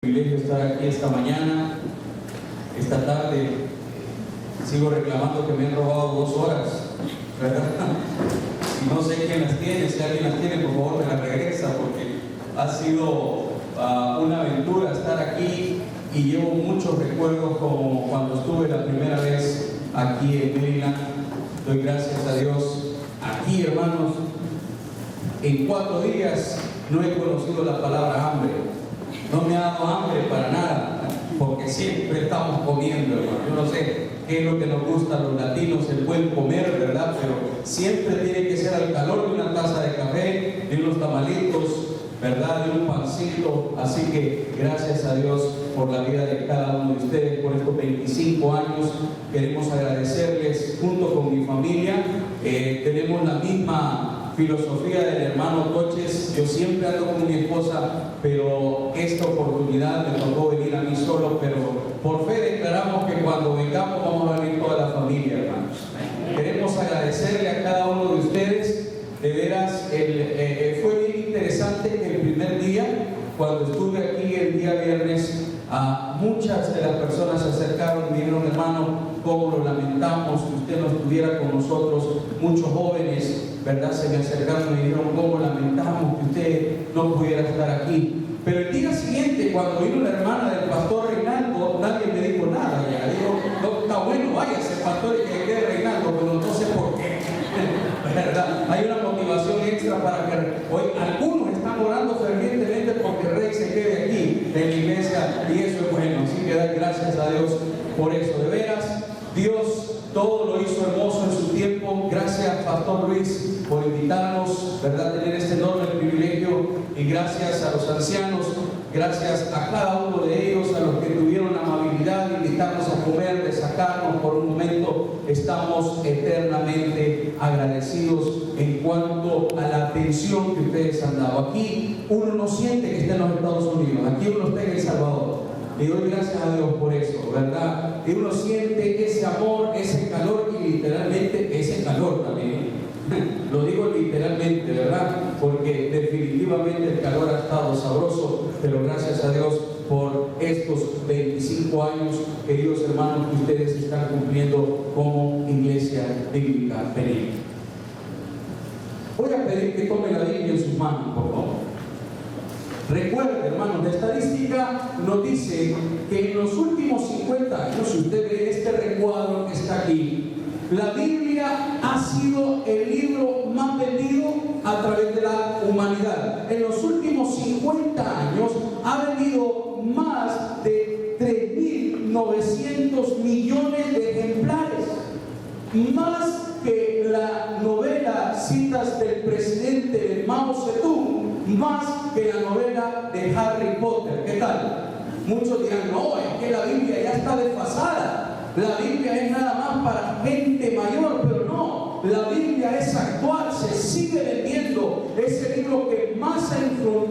Privilegio estar aquí esta mañana, esta tarde. Sigo reclamando que me han robado 2 horas, ¿verdad? Y no sé quién las tiene. Si alguien las tiene, por favor me las regresa, porque ha sido una aventura estar aquí y llevo muchos recuerdos como cuando estuve la primera vez aquí en Maryland. Doy gracias a Dios. Aquí, hermanos, en 4 días no he conocido la palabra hambre. No me ha dado hambre para nada, porque siempre estamos comiendo, hermano. Yo no sé qué es lo que nos gusta a los latinos, el buen comer, ¿verdad? Pero siempre tiene que ser al calor de una taza de café, de unos tamalitos, ¿verdad? De un pancito. Así que gracias a Dios por la vida de cada uno de ustedes, por estos 25 años. Queremos agradecerles junto con mi familia. Tenemos la misma filosofía del hermano Coches. Yo siempre ando con mi esposa, pero esta oportunidad me tocó venir a mí solo, pero por fe declaramos que cuando vengamos vamos a venir toda la familia, hermanos. Queremos agradecerle a cada uno de ustedes. De veras, fue bien interesante que el primer día, cuando estuve aquí el día viernes, muchas de las personas se acercaron y me dijeron: hermano, cómo lo lamentamos que usted no estuviera con nosotros. Muchos jóvenes, ¿verdad?, se me acercaron y me dijeron: cómo lamentamos que usted no pudiera estar aquí. Pero el día siguiente, cuando vino la hermana del pastor Reinaldo, nadie me dijo nada. Ya dijo: no, está bueno, váyase, pastor, y que quede Reinaldo, pero no sé por qué. ¿Verdad? Hay una motivación extra para que hoy algunos están orando fervientemente porque Rey se quede aquí en la iglesia, y eso es bueno. Así que dar gracias a Dios por eso. De veras, Dios todo lo hizo hermoso en su tiempo. Gracias, Pastor Luis, por invitarnos, ¿verdad?, tener este enorme privilegio. Y gracias a los ancianos, gracias a cada uno de ellos, a los que tuvieron la amabilidad de invitarnos a comer, de sacarnos por un momento. Estamos eternamente agradecidos en cuanto a la atención que ustedes han dado. Aquí uno no siente que está en los Estados Unidos, aquí uno está en El Salvador. Y doy gracias a Dios por eso, ¿verdad? Y uno siente ese amor, ese calor, y literalmente ese calor también. Lo digo literalmente, ¿verdad? Porque definitivamente el calor ha estado sabroso, pero gracias a Dios por estos 25 años, queridos hermanos, que ustedes están cumpliendo como Iglesia Bíblica Berea. Voy a pedir que tomen la Biblia en sus manos, por favor. Recuerden, hermanos, la estadística nos dice que en los últimos 50 años, si usted ve este recuadro que está aquí, la Biblia ha sido el libro más vendido a través de la humanidad. En los últimos 50 años ha vendido más de 3.900 millones de ejemplares, más que la novela Citas del presidente de Mao Zedong, más que la novela de Harry Potter. ¿Qué tal? Muchos dirán: no, es que la Biblia ya está desfasada. La Biblia es nada más para gente mayor, pero no, la Biblia es actual, se sigue vendiendo. Es el libro que más ha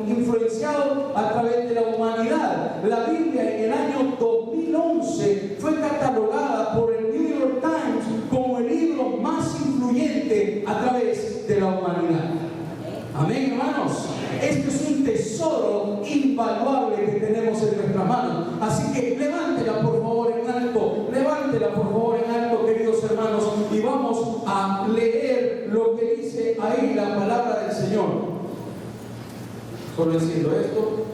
influenciado a través de la humanidad. La Biblia en el año 2011 fue catalogada por el New York Times como el libro más influyente a través de la humanidad. Amén, hermanos. Este es un tesoro invaluable que tenemos en nuestras manos. Así que levántela por favor en alto, levántela por favor en alto, queridos hermanos, y vamos a leer lo que dice ahí la palabra del Señor. Solo diciendo esto.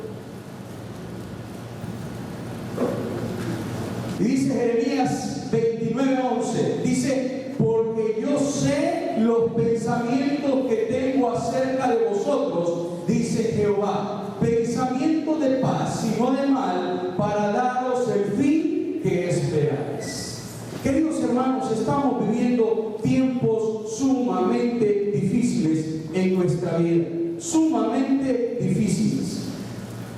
Y dice Jeremías 29:11, dice: porque yo sé los pensamientos que tengo acerca de vosotros, dice Jehová, pensamientos de paz y no de mal, para daros el fin que esperáis. Queridos hermanos, estamos viviendo tiempos sumamente difíciles en nuestra vida, sumamente difíciles,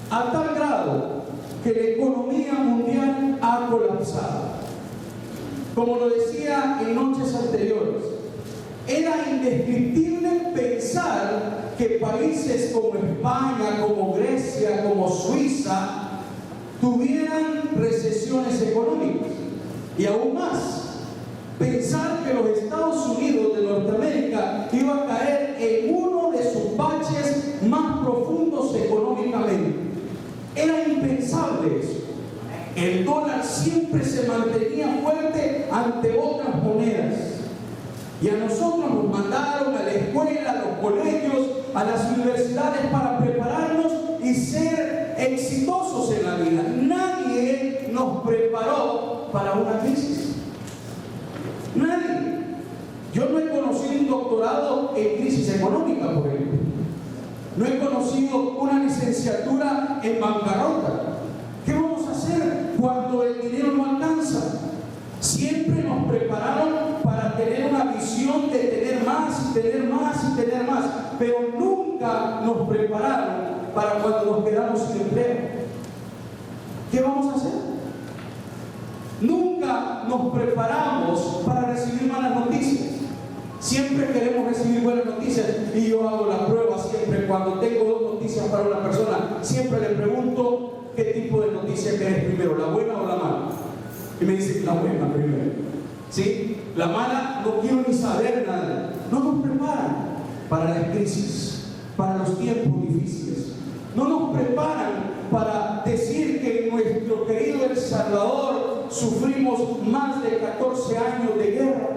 a tal grado que la economía mundial ha colapsado. Como lo decía en noches anteriores, era indescriptible pensar que países como España, como Grecia, como Suiza tuvieran recesiones económicas. Y aún más, pensar que los Estados Unidos de Norteamérica iba a caer en uno de sus baches más profundos económicamente. Era impensable eso. El dólar siempre se mantenía fuerte ante otras monedas. Y a nosotros nos mandaron a la escuela, a los colegios, a las universidades para prepararnos y ser exitosos en la vida. Nadie nos preparó para una crisis. Nadie. Yo no he conocido un doctorado en crisis económica, por ejemplo. No he conocido una licenciatura en bancarrota. ¿Qué vamos a hacer cuando el dinero no alcanza? Siempre nos prepararon para tener una visión de tener más y tener más y tener más, pero nunca nos prepararon para cuando nos quedamos sin empleo. ¿Qué vamos a hacer? Nunca nos preparamos para recibir malas noticias. Siempre queremos recibir buenas noticias y yo hago la prueba siempre. Cuando tengo dos noticias para una persona, siempre le pregunto qué tipo de noticia querés primero, la buena o la mala. Y me dice la buena primero. ¿Sí? La mala no quiero ni saber nada. No nos preparan para las crisis, para los tiempos difíciles. No nos preparan para decir que en nuestro querido El Salvador sufrimos más de 14 años de guerra,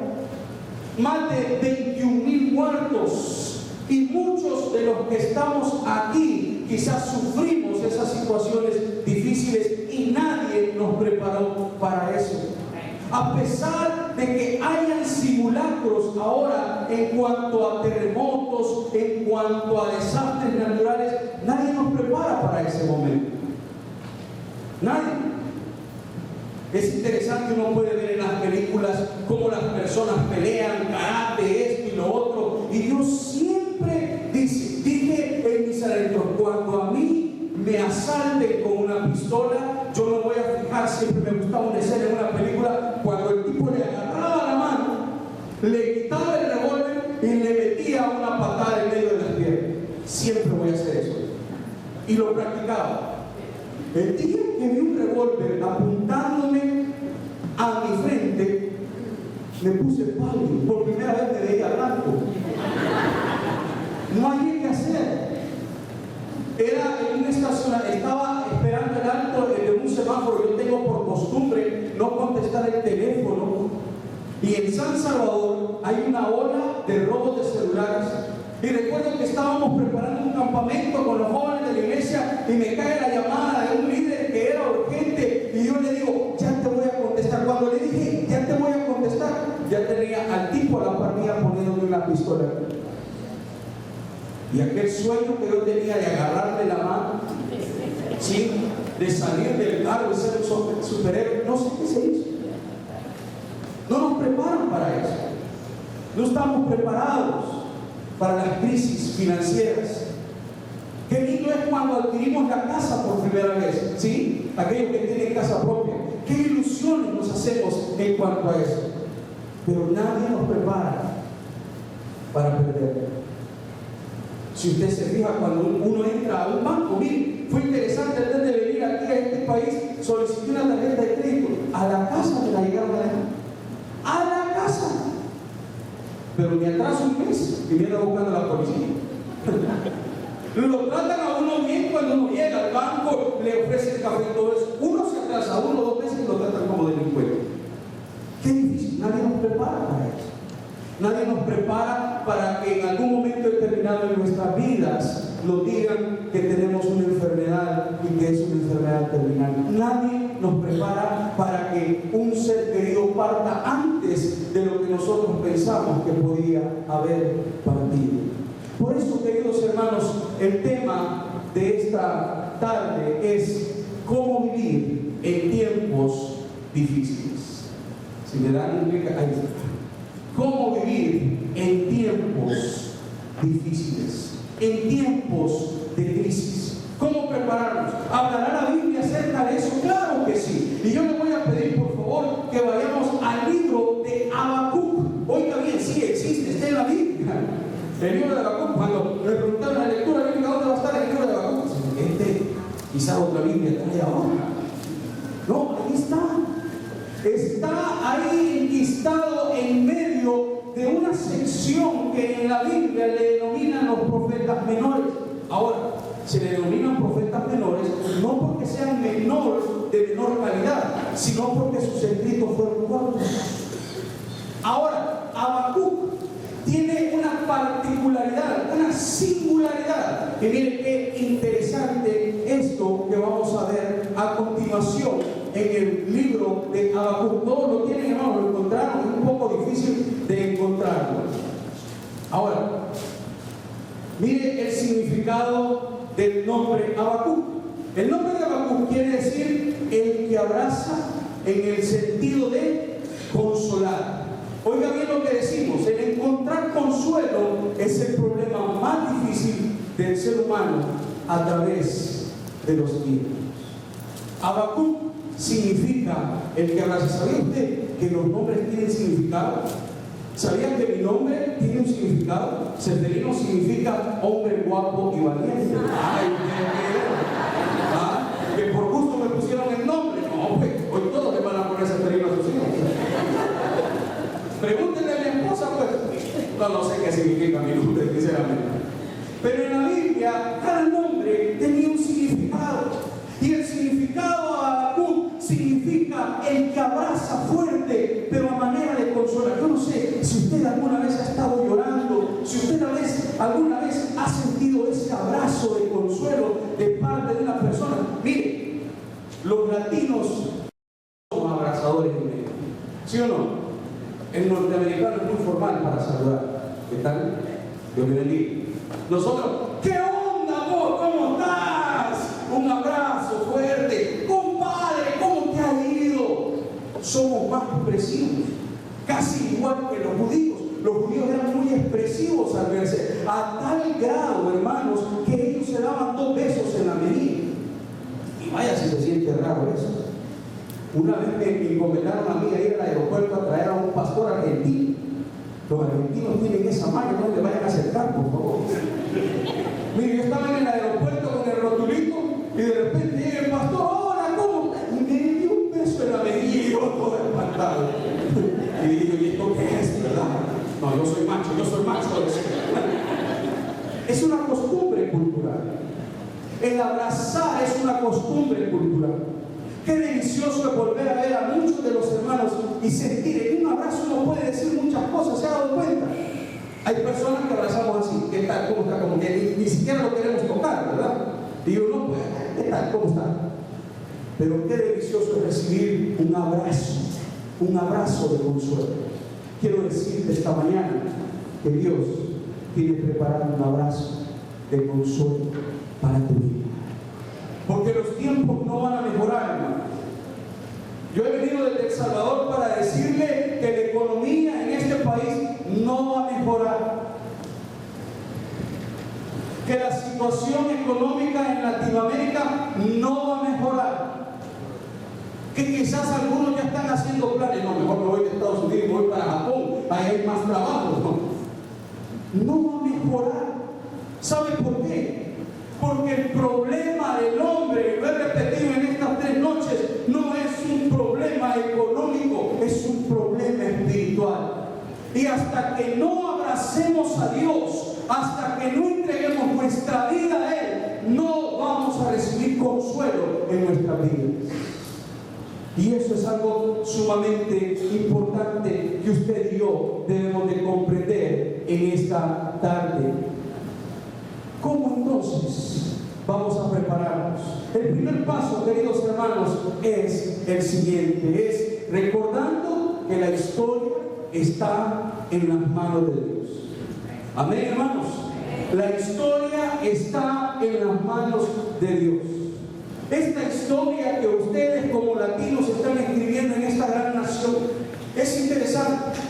más de 21,000 muertos, y muchos de los que estamos aquí quizás sufrimos esas situaciones difíciles y nadie nos preparó para eso. A pesar de que hayan simulacros ahora en cuanto a terremotos, en cuanto a desastres naturales, nadie nos prepara para ese momento. Nadie. Es interesante, uno puede ver en las películas cómo las personas pelean, karate, esto y lo otro. Y Dios siempre dije en mis adentros, cuando a mí me asalten con una pistola, yo me voy a fijar, siempre me gustaba una escena en una película, cuando el tipo le agarraba la mano, le quitaba el revólver y le metía una patada en medio de las piernas. Siempre voy a hacer eso. Y lo practicaba. El día que vi un revólver apuntándome a mi frente, me puse pálido. Por primera vez me veía blanco. No había qué hacer. Era en una estación, estaba esperando el alto de un semáforo. Yo tengo por costumbre no contestar el teléfono. Y en San Salvador hay una ola de robos de celulares. Y recuerdo que estábamos preparando un campamento con los jóvenes de la iglesia y me cae la llamada de un líder que era urgente y yo le digo, ya te voy a contestar. Cuando le dije, ya te voy a contestar, ya tenía al tipo a la par mía poniéndole una pistola. Y aquel sueño que yo tenía de agarrarle la mano, ¿sí?, de salir del carro y ser un superhéroe, no sé qué se hizo. No nos preparan para eso. No estamos preparados para las crisis financieras. Qué lindo es cuando adquirimos la casa por primera vez, ¿sí? Aquellos que tienen casa propia. Qué ilusiones nos hacemos en cuanto a eso. Pero nadie nos prepara para perder. Si usted se fija, cuando uno entra a un banco, mire, fue interesante antes de venir aquí a este país, solicité una tarjeta de crédito. A la casa me la llegaron a dejar. A la casa. Pero me atraso un mes y viene buscando a la policía. Lo tratan a uno bien cuando uno llega al banco, le ofrecen café y todo eso. Uno se atrasa 1 o 2 meses y lo tratan como delincuente. Qué difícil, nadie nos prepara para eso. Nadie nos prepara para que en algún momento determinado en nuestras vidas nos digan que tenemos una enfermedad y que es una enfermedad terminal. Nadie nos prepara para que un ser querido parta antes de lo que nosotros pensamos que podía haber partido. Por eso, queridos hermanos, el tema de esta tarde es cómo vivir en tiempos difíciles. Si me dan un clic, ahí está. Cómo vivir en tiempos difíciles, en tiempos de crisis. ¿Cómo prepararnos? ¿Hablará la Biblia acerca de eso? Claro que sí. Y yo le voy a pedir, por favor, que vayamos al libro de Habacuc. Oiga bien, sí existe, está en la Biblia. El libro de Habacuc, cuando me preguntaron la lectura bíblica, ¿dónde va a estar el libro de Habacuc? Quizá otra Biblia trae ahora. No, ahí está. Está ahí enquistado en medio de una sección que en la Biblia le denominan los profetas menores. Ahora, se le denominan profetas menores, no porque sean menor de menor calidad, sino porque sus escritos fueron cortos. Ahora, Habacuc tiene una particularidad, una singularidad. Y miren qué interesante esto que vamos a ver a continuación en el libro de Habacuc. Todos lo tienen, hermanos, lo encontraron, es un poco difícil de encontrarlo. Ahora, mire el significado del nombre Habacuc. El nombre de Habacuc quiere decir el que abraza, en el sentido de consolar. Oiga bien lo que decimos, el encontrar consuelo es el problema más difícil del ser humano a través de los tiempos. Habacuc significa el que abraza. ¿Sabía usted que los nombres tienen significado? ¿Sabían que mi nombre tiene un significado? Seferino significa hombre guapo y valiente. Ay, que por gusto me pusieron el nombre. No, pues, hoy todos le van a poner Seferino a sus hijos. Pregúntenle a mi esposa, pues. No sé qué significa mi nombre, sinceramente. Pero en la Biblia, cada nombre tenía un significado. Y el significado a Habacuc significa el que abraza fuerte, pero a manera de consolar. Yo no sé si usted alguna vez ha estado llorando, si usted alguna vez ha sentido ese abrazo de consuelo de parte de una persona. Mire, los latinos somos abrazadores en medio. ¿Sí o no? El norteamericano es muy formal para saludar. ¿Qué tal? Dios me bendiga. Nosotros, ¿qué onda vos? ¿Cómo estás? Un abrazo fuerte. Compadre, ¿cómo te ha ido? Somos más expresivos, casi igual que los judíos. Los judíos eran muy expresivos al verse, a tal grado, hermanos, que ellos se daban 2 besos en la mejilla. Y vaya si se siente raro eso. Una vez me encomendaron a mí a ir al aeropuerto a traer a un pastor argentino. Los argentinos tienen esa maña, no le vayan a acercar, por favor. Mire, yo estaba en el aeropuerto con el rotulito y de repente llega el pastor, hola, ¿cómo estás? Y me dio un beso en la mejilla y yo todo espantado. Y digo, ¿y esto qué es, verdad? No, yo soy macho. Es una costumbre cultural. El abrazar es una costumbre cultural. Qué delicioso es volver a ver a muchos de los hermanos y sentir en un abrazo uno puede decir muchas cosas. ¿Se ha dado cuenta? Hay personas que abrazamos así, ¿qué tal? ¿Cómo está? Como que ni siquiera lo queremos tocar, ¿verdad? Y uno, pues, ¿qué tal? ¿Cómo está? Pero qué delicioso es recibir un abrazo de consuelo. Quiero decirte esta mañana que Dios tiene preparado un abrazo de consuelo para tu vida. Porque los tiempos no van a mejorar, hermano. Yo he venido desde El Salvador para decirle que la economía en este país no va a mejorar. Que la situación económica en Latinoamérica no va a mejorar. Que quizás algunos ya están haciendo planes. No, mejor me voy de Estados Unidos y voy para Japón. Ahí hay más trabajo. No va a mejorar. ¿Sabe por qué? Porque el problema del hombre, y lo he repetido en estas 3 noches, no es un problema económico, es un problema espiritual. Y hasta que no abracemos a Dios, hasta que no entreguemos nuestra vida a Él, no vamos a recibir consuelo en nuestras vidas. Y eso es algo sumamente importante que usted y yo debemos de comprender en esta tarde. ¿Cómo entonces vamos a prepararnos? El primer paso, queridos hermanos, es el siguiente, es recordando que la historia está en las manos de Dios. Amén, hermanos. La historia está en las manos de Dios. Esta historia que ustedes como latinos están escribiendo en esta gran nación es interesante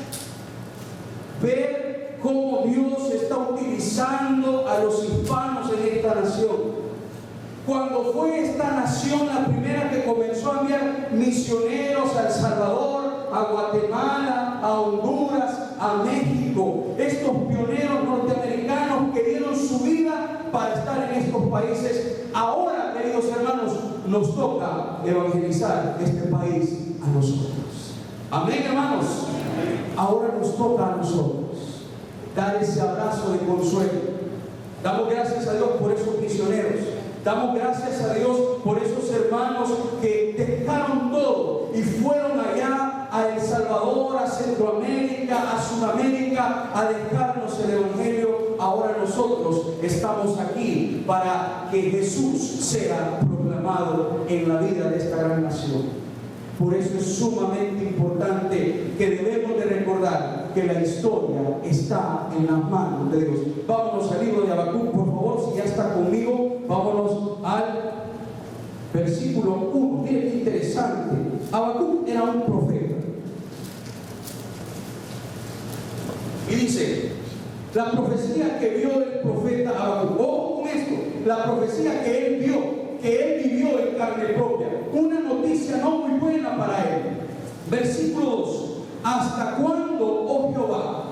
ver cómo Dios está utilizando a los hispanos en esta nación. Cuando fue esta nación la primera que comenzó a enviar misioneros a El Salvador, a Guatemala, a Honduras, a México, estos pioneros norteamericanos que dieron su vida para estar en estos países, ahora, queridos hermanos, nos toca evangelizar este país a nosotros. Amén, hermanos. Ahora nos toca a nosotros dar ese abrazo de consuelo, Damos gracias a Dios por esos misioneros. Damos gracias a Dios por esos hermanos que dejaron todo y fueron allá a El Salvador, a Centroamérica, a Sudamérica, a dejarnos el Evangelio. Ahora nosotros estamos aquí para que Jesús sea proclamado en la vida de esta gran nación. Por eso es sumamente importante que debemos de recordar que la historia está en las manos de Dios. Vámonos al libro de Habacuc, por favor, si ya está conmigo, vámonos al versículo 1. Miren qué interesante. Habacuc era un profeta. Y dice, la profecía que vio el profeta Habacuc, ojo con esto, la profecía que él vio, que él vivió en carne propia, una noticia no muy buena para él. Versículo 2: ¿hasta cuándo, oh Jehová,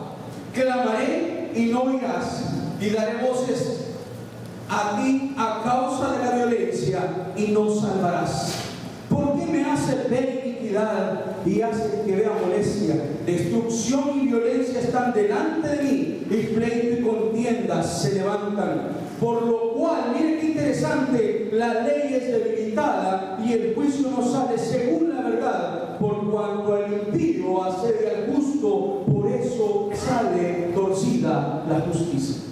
clamaré y no oirás, y daré voces a ti a causa de la violencia y no salvarás? ¿Por qué me haces ver iniquidad y haces que vea molestia? Destrucción y violencia están delante de mí, y pleito y contiendas se levantan. Por lo cual, miren qué interesante, la ley es debilitada y el juicio no sale según la verdad, por cuanto el impío asedia al justo, por eso sale torcida la justicia.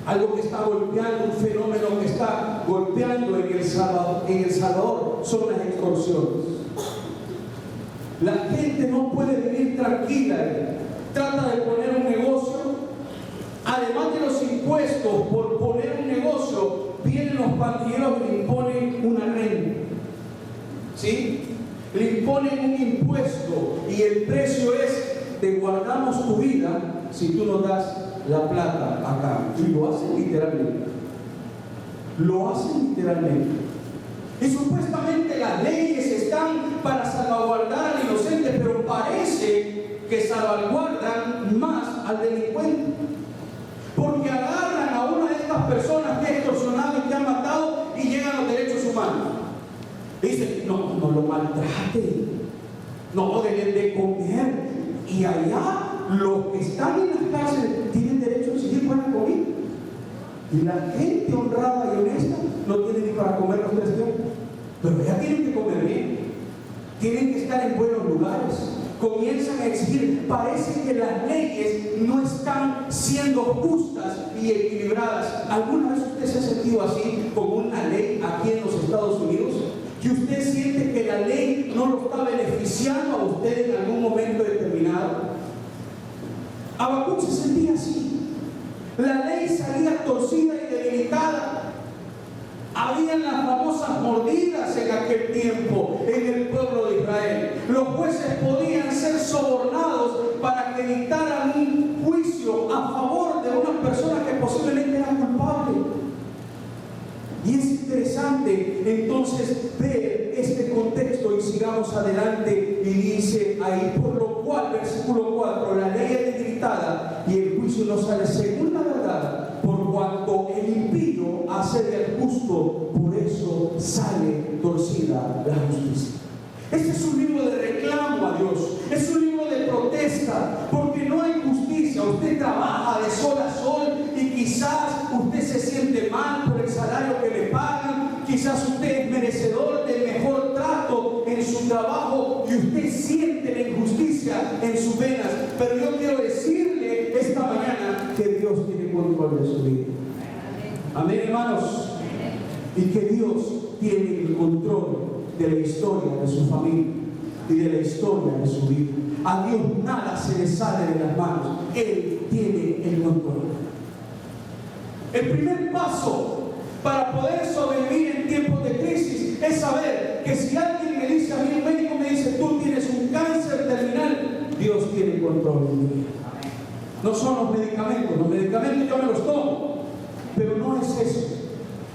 Algo que está golpeando, un fenómeno que está golpeando en El Salvador son las extorsiones. La gente no puede vivir tranquila, trata de poner un negocio. Además de los impuestos por poner un negocio, vienen los pandilleros y le imponen una renta. ¿Sí? Le imponen un impuesto y el precio es: te guardamos tu vida si tú nos das la plata acá. Y lo hacen literalmente. Lo hacen literalmente. Y supuestamente las leyes están para salvaguardar al inocente, pero parece que salvaguardan más al delincuente. Porque agarran a una de estas personas que ha extorsionado y que ha matado y llegan a los derechos humanos. Dicen, no lo maltrate, no deben de comer. Y allá los que están en las cárceles tienen derecho a exigir buena comida. Y la gente honrada y honesta no tiene ni para comer los 3 tiempos. Pero ya tienen que comer bien, tienen que estar en buenos lugares. Comienzan a exigir. Parece que las leyes no están siendo justas y equilibradas. ¿Alguna vez usted se ha sentido así con una ley aquí en los Estados Unidos? Que usted siente que la ley no lo está beneficiando a usted en algún momento determinado. Habacuc se sentía así. La ley salía torcida y debilitada. Habían las famosas mordidas en aquel tiempo en el pueblo de Israel. Los jueces podían ser sobornados para que dictaran un juicio a favor de una persona que posiblemente era culpable. Y es interesante entonces ver este contexto y sigamos adelante. Y dice ahí, por lo cual, versículo 4, la ley es debilitada y el juicio no sale según la verdad, por cuanto el impío asedia al justo, por eso sale torcida la justicia. Este es un libro de reclamo a Dios, es un libro de protesta, porque no hay justicia. Usted trabaja de sol a sol y quizás usted se siente mal por el salario que le pagan, quizás usted es merecedor del mejor trato en su trabajo y usted siente la injusticia en sus venas. Pero yo quiero decirle esta mañana que Dios tiene control de su vida. Amén, hermanos. Y que Dios tiene el control de la historia de su familia y de la historia de su vida. A Dios nada se le sale de las manos. Él tiene el control. El primer paso para poder sobrevivir en tiempos de crisis es saber que si alguien me dice a mí, un médico me dice, tú tienes un cáncer terminal, Dios tiene el control de mi vida. No son los medicamentos yo me los tomo, pero no es eso.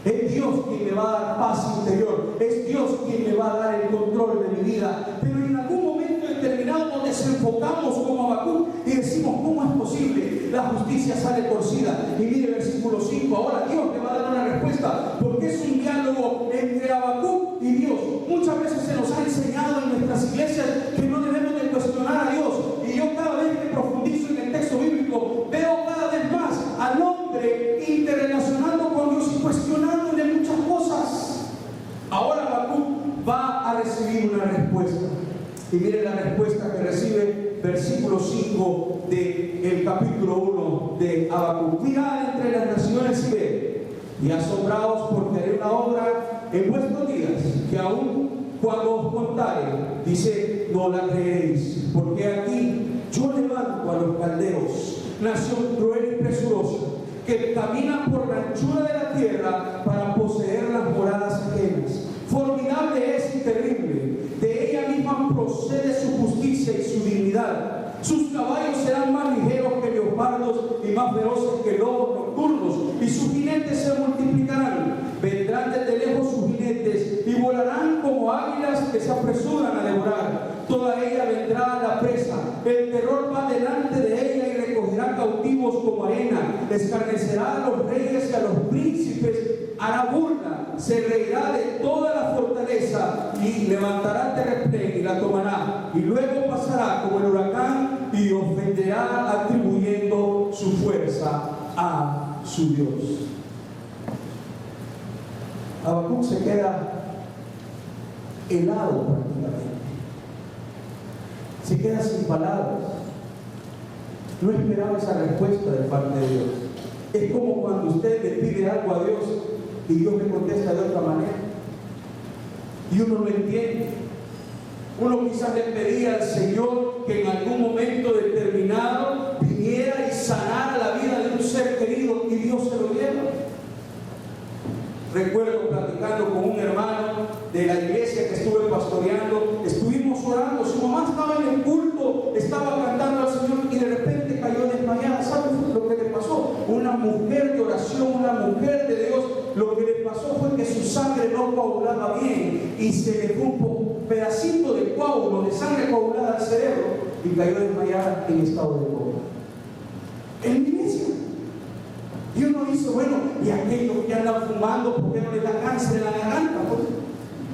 Es Dios quien me va a dar paz interior, es Dios quien me va a dar el control de mi vida. Pero en algún momento determinado nos desenfocamos como Habacuc y decimos, ¿cómo es posible? La justicia sale torcida. Y mire versículo 5, ahora Dios me va a dar una respuesta, porque es un diálogo entre Habacuc y Dios. Muchas veces se nos ha enseñado en nuestras iglesias que no debemos de cuestionar a Dios, y yo cada vez que profundizo en el texto bíblico veo cada vez más al hombre aquí una respuesta. Y miren la respuesta que recibe versículo 5 del capítulo 1 de Habacuc. Mirad entre las naciones y ved, y asombraos porque haré una obra en vuestros días, que aún cuando os contare, dice, no la creeréis, porque aquí yo levanto a los caldeos, nación cruel y presurosa, que camina por la anchura de la tierra para poseer las moradas ajenas. Formidable es y terrible, de ella misma procede su justicia y su dignidad. Sus caballos serán más ligeros que leopardos y más feroces que lobos nocturnos, y sus jinetes se multiplicarán. Vendrán desde lejos sus jinetes y volarán como águilas que se apresuran a devorar. Toda ella vendrá a la presa, el terror va delante de ella y recogerá cautivos como arena. Escarnecerá a los reyes y a los príncipes, hará burla, se reirá de toda la fortaleza y levantará terraplén y la tomará, y luego pasará como el huracán y ofenderá atribuyendo su fuerza a su Dios. Habacuc se queda helado prácticamente, se queda sin palabras, no esperaba esa respuesta de parte de Dios. Es como cuando usted le pide algo a Dios y Dios le contesta de otra manera y uno no entiende. Uno quizás le pedía al Señor que en algún momento determinado viniera y sanara la vida de un ser querido, y Dios se lo lleva. Recuerdo platicando con un hermano de la iglesia que estuve pastoreando, estuvimos orando, su mamá estaba en el culto, estaba cantando al Señor y de repente cayó desmayada. ¿Sabe lo que le pasó? Una mujer de oración, una mujer de Dios, lo que le pasó fue que su sangre no coagulaba bien y se le fue un pedacito de coágulo, de sangre coagulada al cerebro, y cayó desmayada en estado de coma. En mi iglesia. Y uno dice, bueno, y aquellos que andan fumando, ¿por qué no les da cáncer en la garganta?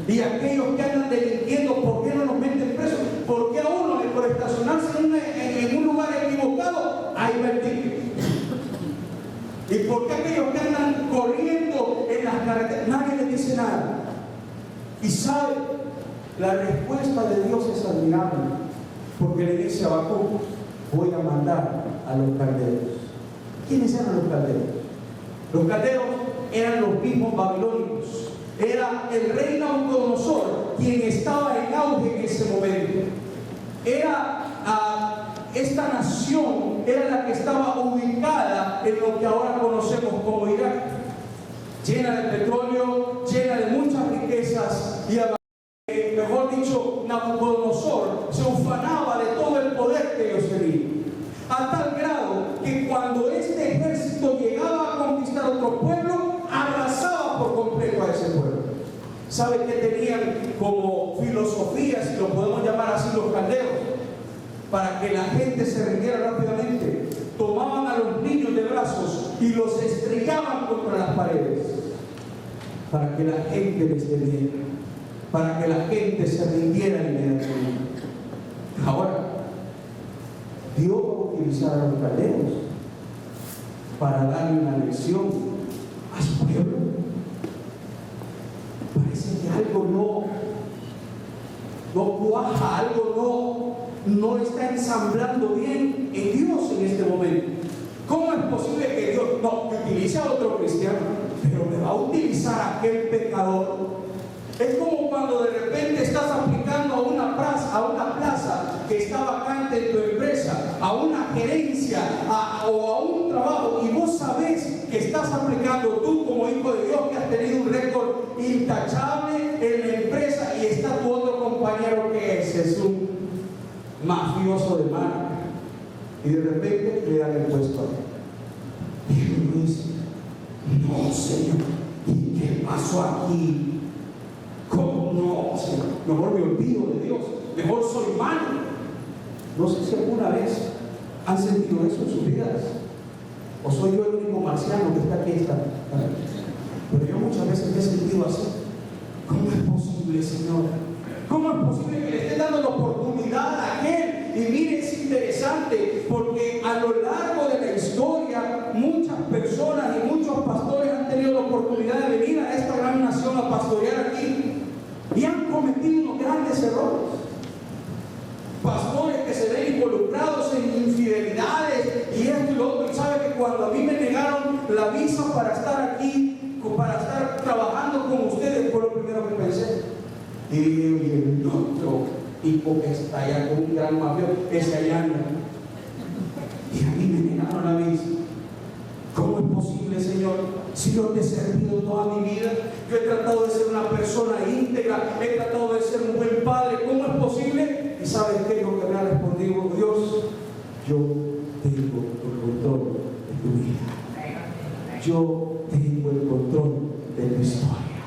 Y aquellos que andan delinquiendo, ¿por qué no los meten presos? ¿Por qué a uno, por estacionarse en un lugar equivocado, ahí va el ticket? ¿Y por qué aquellos que andan corriendo en las carreteras, nadie les dice nada? Y sabe, la respuesta de Dios es admirable, porque le dice a Habacuc, voy a mandar a los caldeos. ¿Quiénes eran los caldeos? Los caldeos eran los mismos babilónicos. Era el rey Nabucodonosor quien estaba en auge en ese momento. Esta nación era la que estaba ubicada en lo que ahora conocemos como Irak, llena de petróleo, llena de muchas riquezas, y mejor dicho, Nabucodonosor se ufanaba de todo el poder que ellos tenían, a tal grado que cuando este ejército llegaba a conquistar otro pueblo, arrasaba por completo a ese pueblo. ¿Sabe qué tenían como filosofía, si lo podemos llamar así, los caldeos? Para que la gente se rindiera rápidamente, tomaban a los niños de brazos y los estrellaban contra las paredes, para que la gente les temiera, para que la gente se rindiera inmediatamente. Ahora, Dios va a utilizar a los caldeos para darle una lección a su pueblo. Parece que algo no cuaja, algo no está ensamblando bien en Dios en este momento. ¿Cómo es posible que Dios no utilice a otro cristiano, pero me va a utilizar a aquel pecador? Es como cuando de repente estás aplicando a una plaza que está vacante en tu empresa, a una gerencia o a un trabajo, y vos sabés que estás aplicando tú como hijo de Dios, que has tenido un récord intachable en la empresa, y está tu otro compañero que es un mafioso de marca, y de repente le dan el puesto a él. Y uno dice, no, Señor, ¿y qué pasó aquí? ¿Cómo no, Señor? Mejor me olvido de Dios, mejor soy malo. No sé si alguna vez han sentido eso en sus vidas, o soy yo el único marciano que está aquí pero yo muchas veces me he sentido así. ¿Cómo es posible, Señor? ¿Cómo es posible que le esté dando la oportunidad a aquel? Y mire, es interesante, porque a lo largo de la historia muchas personas y muchos pastores han tenido la oportunidad de venir a esta gran nación a pastorear aquí, y han cometido unos grandes cuando a mí me negaron la visa para estar aquí, para estar trabajando con ustedes, fue lo primero que pensé. Y el otro tipo que está allá con un gran mafioso, ese allá anda. Y a mí me negaron la visa. ¿Cómo es posible, Señor? Si yo te he servido toda mi vida, yo he tratado de ser una persona íntegra, he tratado de ser un buen padre, ¿cómo es posible? ¿Y sabes qué es lo que me ha respondido Dios? Yo tengo el control de tu vida. Yo tengo el control de tu historia.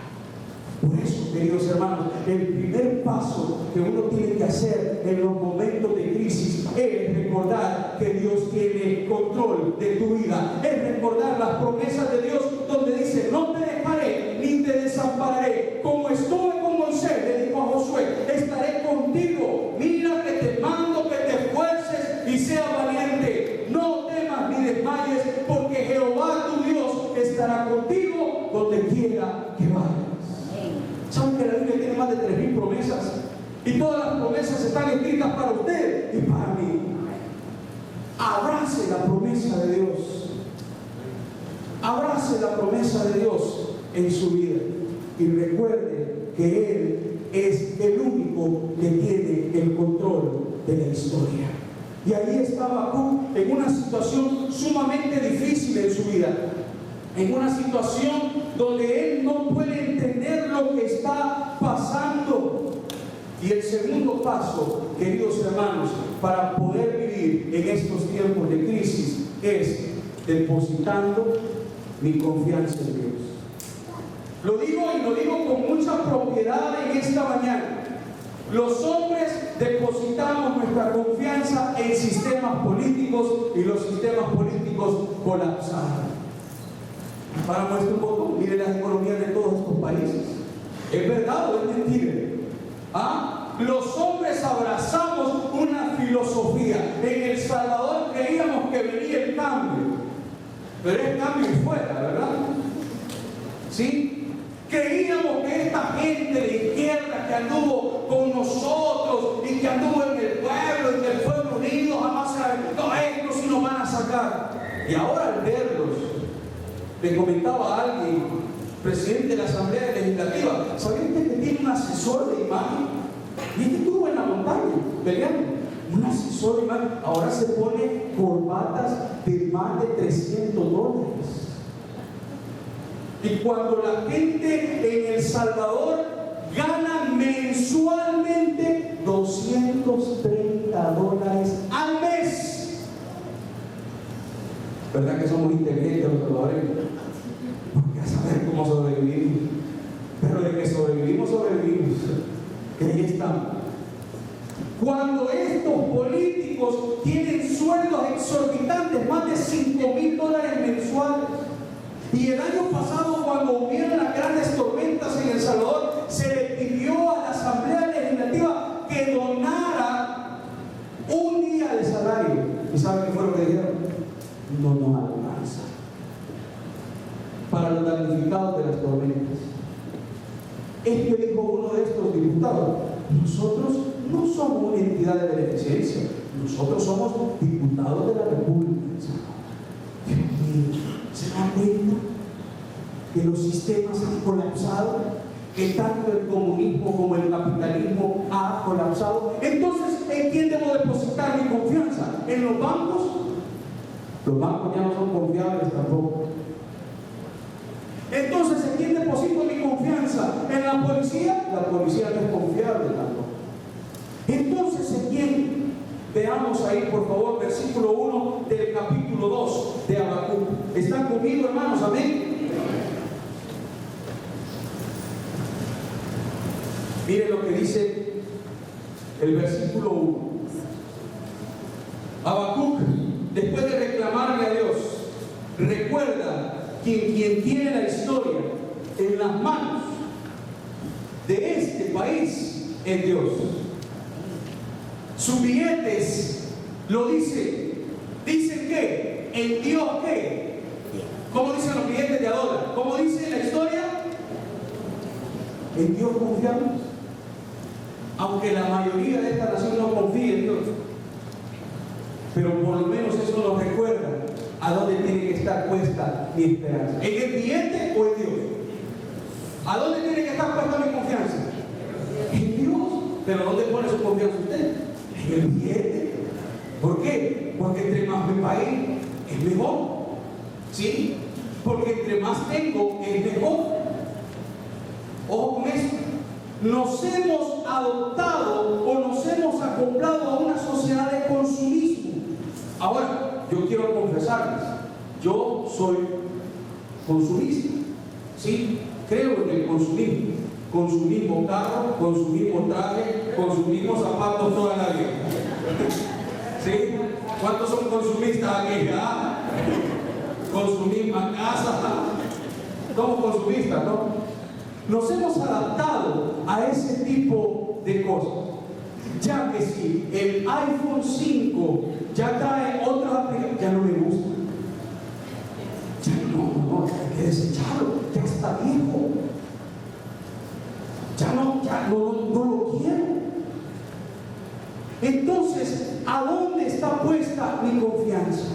Por eso, queridos hermanos, el primer paso que uno tiene que hacer en los momentos de crisis es recordar que Dios tiene control de tu vida. Es recordar las promesas de Dios donde dice: no te dejaré ni te desampararé. Como estuve con Moisés, le dijo a Josué, estaré contigo. Mira que te mando que te esfuerces y seas valiente. No temas ni desmayes, porque Jehová tu Dios estará contigo donde quiera que vayas. ¿Saben que la Biblia tiene más de 3.000 promesas? Y todas las promesas están escritas para usted y para mí. Abrace la promesa de Dios. Abrace la promesa de Dios en su vida. Y recuerde que Él es el único que tiene el control de la historia. Y ahí estaba Habacuc en una situación sumamente difícil en su vida. En una situación donde él no puede entender lo que está pasando. Y el segundo paso, queridos hermanos, para poder vivir en estos tiempos de crisis es depositando mi confianza en Dios. Lo digo y lo digo con mucha propiedad en esta mañana. Los hombres depositamos nuestra confianza en sistemas políticos y los sistemas políticos colapsaron. Para muestra un poco, mire las economías de todos estos países. ¿Es verdad o es mentira? Los hombres abrazamos una filosofía. En El Salvador creíamos que venía el cambio, pero es cambio y fuera, ¿verdad? ¿Sí? Creíamos que esta gente de izquierda que anduvo con nosotros y que anduvo en el pueblo y que el pueblo unido jamás se no, estos sí nos van a sacar. Y ahora al verlos, le comentaba a alguien, presidente de la Asamblea Legislativa, ¿sabía usted que tiene un asesor de imagen? Y este estuvo en la montaña peleando. Un asesor de imagen. Ahora se pone corbatas de más de $300. Y cuando la gente en El Salvador gana mensualmente $230 al mes. ¿Verdad que somos inteligentes los salvadoreños? Porque a saber cómo sobrevivimos. Pero de que sobrevivimos, sobrevivimos. Que ahí estamos. Cuando estos políticos tienen sueldos exorbitantes, más de $5,000 mensuales. Y el año pasado, cuando hubieron las grandes tormentas en El Salvador, se le pidió a la Asamblea Legislativa que donara un día de salario. ¿Y saben qué fue lo que dijeron? No nos alcanza para los damnificados de las tormentas. Es que dijo uno de estos diputados: nosotros no somos una entidad de beneficencia, nosotros somos diputados de la República. Dios mío, ¿se dan cuenta que los sistemas han colapsado? Que tanto el comunismo como el capitalismo ha colapsado. Entonces, ¿en quién debo depositar mi confianza? ¿En los bancos? Los bancos ya no son confiables tampoco. Entonces, ¿en quién deposito mi confianza? ¿En la policía? La policía no es confiable tampoco. Entonces, ¿en quién? Veamos ahí, por favor, versículo 1 del capítulo 2 de Habacuc. ¿Están conmigo, hermanos? Amén. Miren lo que dice el versículo 1. Habacuc, después de reclamarle a Dios, recuerda que quien tiene la historia en las manos de este país es Dios. Sus billetes lo dicen. ¿Dicen qué? ¿En Dios qué? ¿Cómo dicen los billetes de ahora? ¿Cómo dice la historia? En Dios confiamos. Aunque la mayoría de esta nación no confía en Dios, pero por lo menos eso nos recuerda a dónde tiene que puesta mi esperanza? ¿En el billete o en Dios? ¿A dónde tiene que estar puesta mi confianza? En Dios. ¿Pero dónde pone su confianza usted? En el billete. ¿Por qué? Porque entre más me paguen es mejor. ¿Sí? Porque entre más tengo es mejor. Ojo con eso. Nos hemos adoptado o nos hemos acoplado a una sociedad de consumismo. Ahora, yo quiero confesarles, yo soy consumista. ¿Sí? Creo en el consumismo. Consumimos carro, consumimos traje, consumimos zapatos toda la vida. ¿Sí? ¿Cuántos son consumistas aquí? ¿Ah? Consumimos casa. Somos consumistas, ¿no? Nos hemos adaptado a ese tipo de cosas. Ya que si el iPhone 5 ya trae otras aplicaciones, ya no me gusta. Ya no, hay que desecharlo, ya está viejo. Ya no lo quiero. Entonces, ¿a dónde está puesta mi confianza?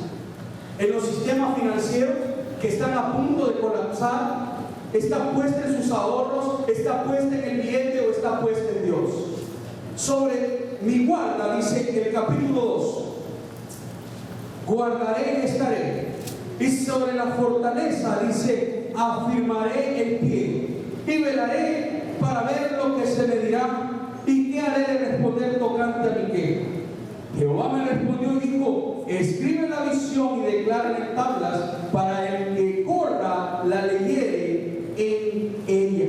¿En los sistemas financieros que están a punto de colapsar? ¿Está puesta en sus ahorros? ¿Está puesta en el billete o está puesta en Dios? Sobre mi guarda, dice en el capítulo 2, guardaré y estaré. Y sobre la fortaleza, dice, afirmaré el pie. Y velaré para ver lo que se me dirá. ¿Y qué haré de responder tocante a mi queja? Jehová me respondió y dijo: escribe la visión y declara en tablas, para el que corra la leyere en ella.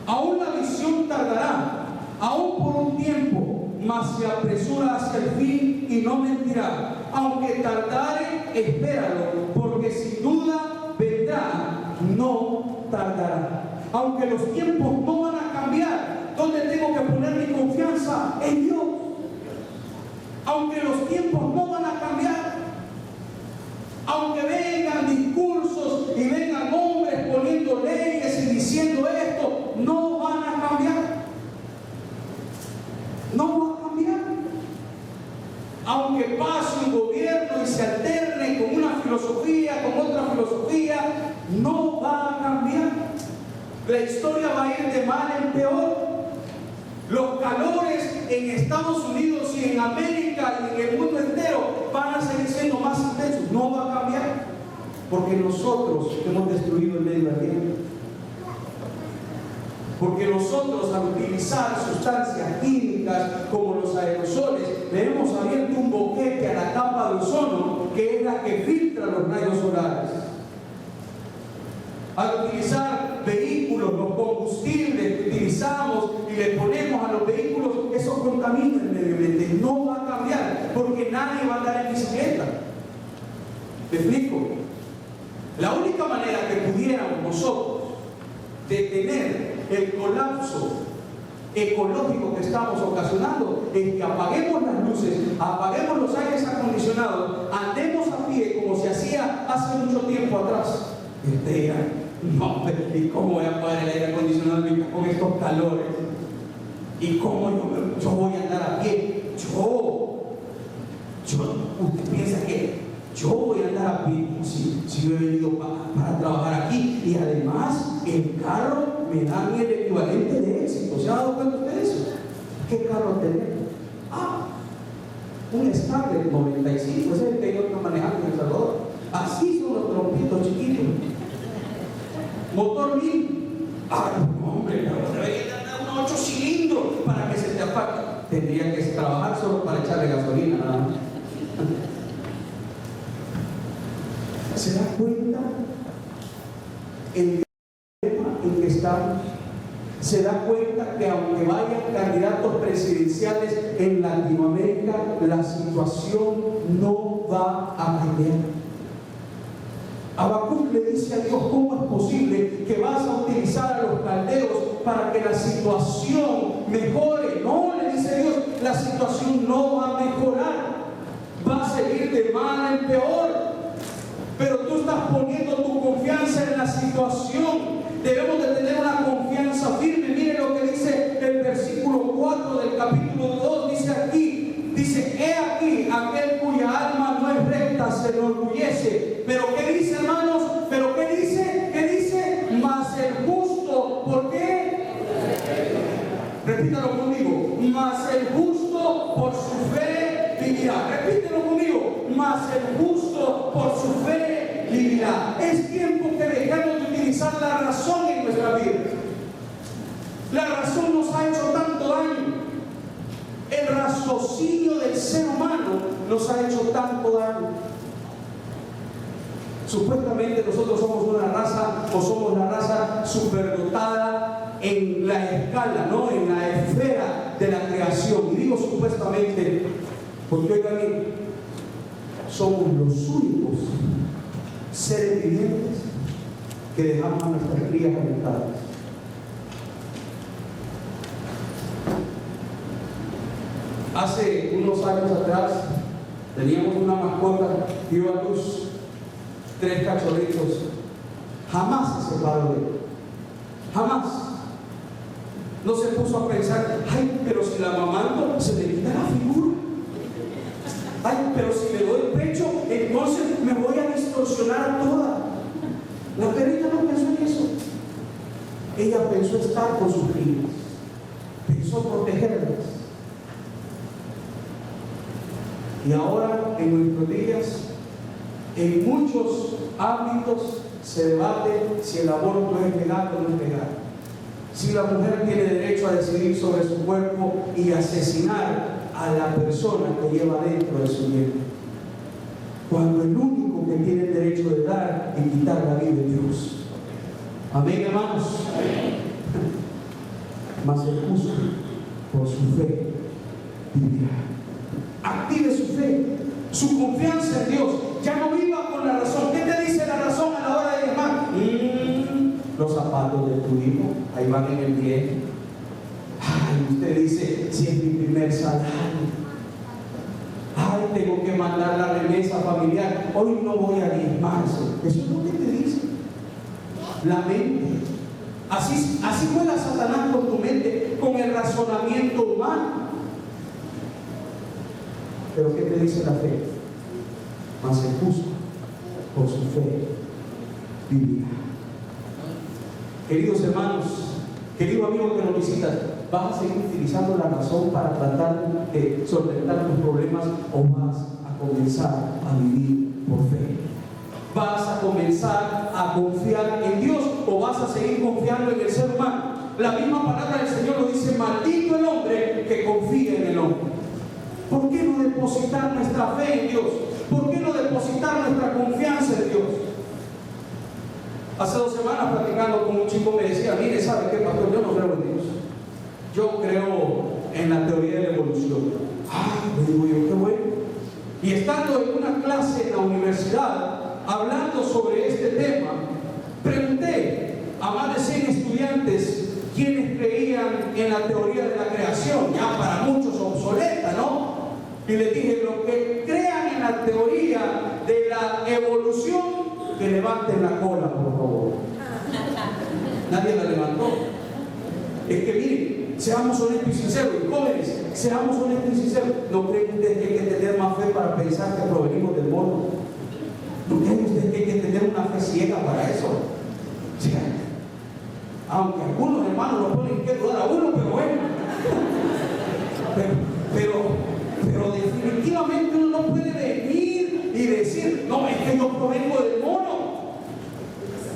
Aún la visión tardará, aún por un tiempo, mas se apresura hacia el fin y no mentirá. Aunque tardare, espéralo, porque sin duda vendrá, no tardará. Aunque los tiempos no van a cambiar, ¿dónde tengo que poner mi confianza? En Dios. Aunque los tiempos no van a cambiar, aunque vengan discursos y vengan hombres poniendo leyes y diciendo esto, no van a cambiar. No va a cambiar. Aunque pase un gobierno y se alterne con una filosofía, con otra filosofía, no va a cambiar. La historia va a ir de mal en peor. Los calores en Estados Unidos y en América y en el mundo entero van a seguir siendo más intensos. No va a cambiar, porque nosotros hemos destruido el medio ambiente. Porque nosotros, al utilizar sustancias químicas como los aerosoles, le hemos abierto un boquete a la capa de ozono, que es la que filtra los rayos solares. Al utilizar vehículos, los combustibles que utilizamos y le ponemos a los vehículos, eso contamina el medio ambiente. No va a cambiar, porque nadie va a andar en bicicleta. ¿Me explico? La única manera que pudiéramos nosotros detener el colapso ecológico que estamos ocasionando es que apaguemos las luces, apaguemos los aires acondicionados, andemos a pie como se hacía hace mucho tiempo atrás. Y usted dirá: no, ¿y cómo voy a apagar el aire acondicionado con estos calores? ¿Y cómo yo voy a andar a pie? Usted piensa que yo voy a andar a pie si yo he venido para trabajar aquí, y además el carro me da el equivalente de éxito. ¿Se ha dado cuenta usted de eso? ¿Qué carro tenemos? Un Starlet 95, ese es el que yo estoy manejando en El Salvador. Así son los trompitos chiquitos. Motor 1000. Hombre, debería dar unos 8 cilindros para que se te apague. Tendría que trabajar solo para echarle gasolina, nada más. ¿Se da cuenta el tema en que estamos? ¿Se da cuenta que aunque vayan candidatos presidenciales en Latinoamérica, la situación no va a cambiar? Habacuc le dice a Dios: ¿cómo es posible que vas a utilizar a los caldeos para que la situación mejore? No, le dice Dios, la situación no va a mejorar, va a seguir de mal en peor. Pero tú estás poniendo tu confianza en la situación. Debemos de tener una confianza firme. Mire lo que dice el versículo 4 del capítulo 2. Dice aquí, he aquí aquel cuya alma no es recta se enorgullece. Pero ¿qué dice, hermanos? Repítalo conmigo. Mas el justo por su fe vivirá. Repítelo conmigo. Mas el justo por su fe vivirá. Es tiempo que dejemos de utilizar la razón en nuestra vida. La razón nos ha hecho tanto daño. El raciocinio del ser humano nos ha hecho tanto daño. Supuestamente nosotros somos una raza, o somos la raza superdotada en la escala, ¿no? En la esfera de la creación. Y digo supuestamente porque hoy también somos los únicos seres vivientes que dejamos a nuestras crías alimentadas. Hace unos años atrás teníamos una mascota que dio a luz 3 cachorritos. Jamás se separó de él. Jamás. No se puso a pensar, ay, pero si la amamanto se le quita la figura. Ay, pero si le doy pecho, entonces me voy a distorsionar toda. La perrita no pensó en eso. Ella pensó estar con sus crías. Pensó protegerlas. Y ahora, en nuestros días, en muchos ámbitos se debate si el aborto es legal o no es legal. Si la mujer tiene derecho a decidir sobre su cuerpo y asesinar a la persona que lleva dentro de su vientre. Cuando el único que tiene el derecho de dar y quitar la vida es Dios. Amén, hermanos. Mas el justo por su fe vivirá. Active su fe, su confianza en Dios. Ya no viva con la razón. ¿Qué te dice la razón a la hora de llamar? Los zapatos de tu hijo, ahí van en el diezmo. Ay, usted dice, si es mi primer salario. Ay, tengo que mandar la remesa familiar. Hoy no voy a diezmarse. Eso es lo que te dice la mente. Así juega Satanás con tu mente, con el razonamiento humano. Pero ¿qué te dice la fe? Mas el justo por su fe vivirá. Queridos hermanos, querido amigo que nos visitas, ¿vas a seguir utilizando la razón para tratar de solventar tus problemas o vas a comenzar a vivir por fe? ¿Vas a comenzar a confiar en Dios o vas a seguir confiando en el ser humano? La misma palabra del Señor lo dice: maldito el hombre que confía en el hombre. ¿Por qué no depositar nuestra fe en Dios? ¿Por qué no depositar nuestra confianza en Dios? Hace 2 semanas, platicando con un chico, me decía: mire, ¿sabe qué, pastor? Yo no creo en Dios. Yo creo en la teoría de la evolución. Ay, le digo yo, qué bueno. Y estando en una clase en la universidad, hablando sobre este tema, pregunté a más de 100 estudiantes quienes creían en la teoría de la creación, ya para muchos obsoleta, ¿no? Y les dije: los que crean en la teoría de la evolución, que levanten la cola, por favor. Nadie la levantó. Es que miren, seamos honestos y sinceros, y jóvenes, seamos honestos y sinceros. ¿No creen ustedes que hay que tener más fe para pensar que provenimos del mono? ¿No creen ustedes que hay que tener una fe ciega para eso? Sí. Aunque algunos hermanos lo ponen que dudar a uno, pero bueno. Pero definitivamente uno no puede venir y decir: no, es que yo provengo del mono.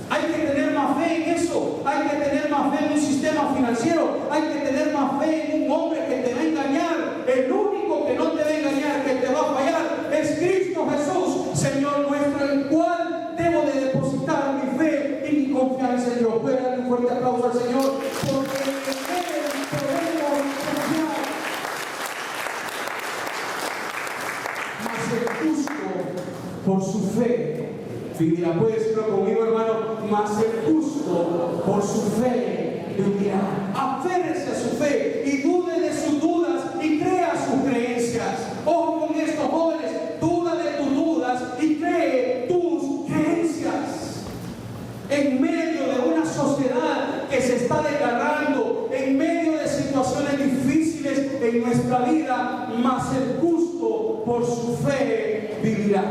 Hay que tener más fe en eso. Hay que tener más fe en un sistema financiero. Hay que tener más fe en un hombre que te va a engañar. El único que no te va a engañar, que te va a fallar, es Cristo Jesús, Señor nuestro, en el cual debo de depositar mi fe y mi confianza en Dios. Puede darle un fuerte aplauso al Señor, porque en Él podemos confiar. Mas el justo por su fe vivirá. Puede decirlo conmigo, hermano: mas el justo por su fe vivirá. Aférrese a su fe y dude de sus dudas y crea sus creencias. Ojo con esto, jóvenes: duda de tus dudas y cree tus creencias. En medio de una sociedad que se está desgarrando, en medio de situaciones difíciles en nuestra vida, mas el justo por su fe vivirá.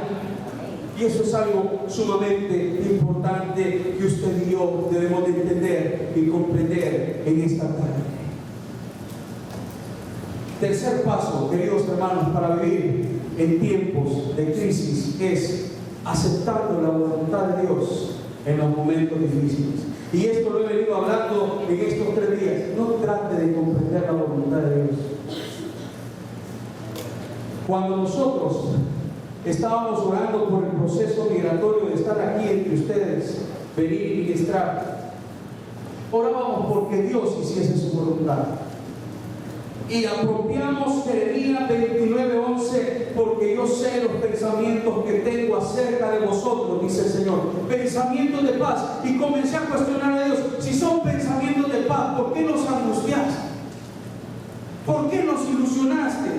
Y eso es algo sumamente importante que usted y yo debemos de entender y comprender en esta tarde. Tercer paso, queridos hermanos, para vivir en tiempos de crisis es aceptando la voluntad de Dios en los momentos difíciles. Y esto lo he venido hablando en estos 3 días. No trate de comprender la voluntad de Dios. Cuando nosotros estábamos orando por el proceso migratorio de estar aquí entre ustedes, venir y ministrar, orábamos porque Dios hiciese su voluntad. Y apropiamos Jeremías 29:11, porque yo sé los pensamientos que tengo acerca de vosotros, dice el Señor, pensamientos de paz. Y comencé a cuestionar a Dios: si son pensamientos de paz, ¿por qué nos angustiaste? ¿Por qué nos ilusionaste?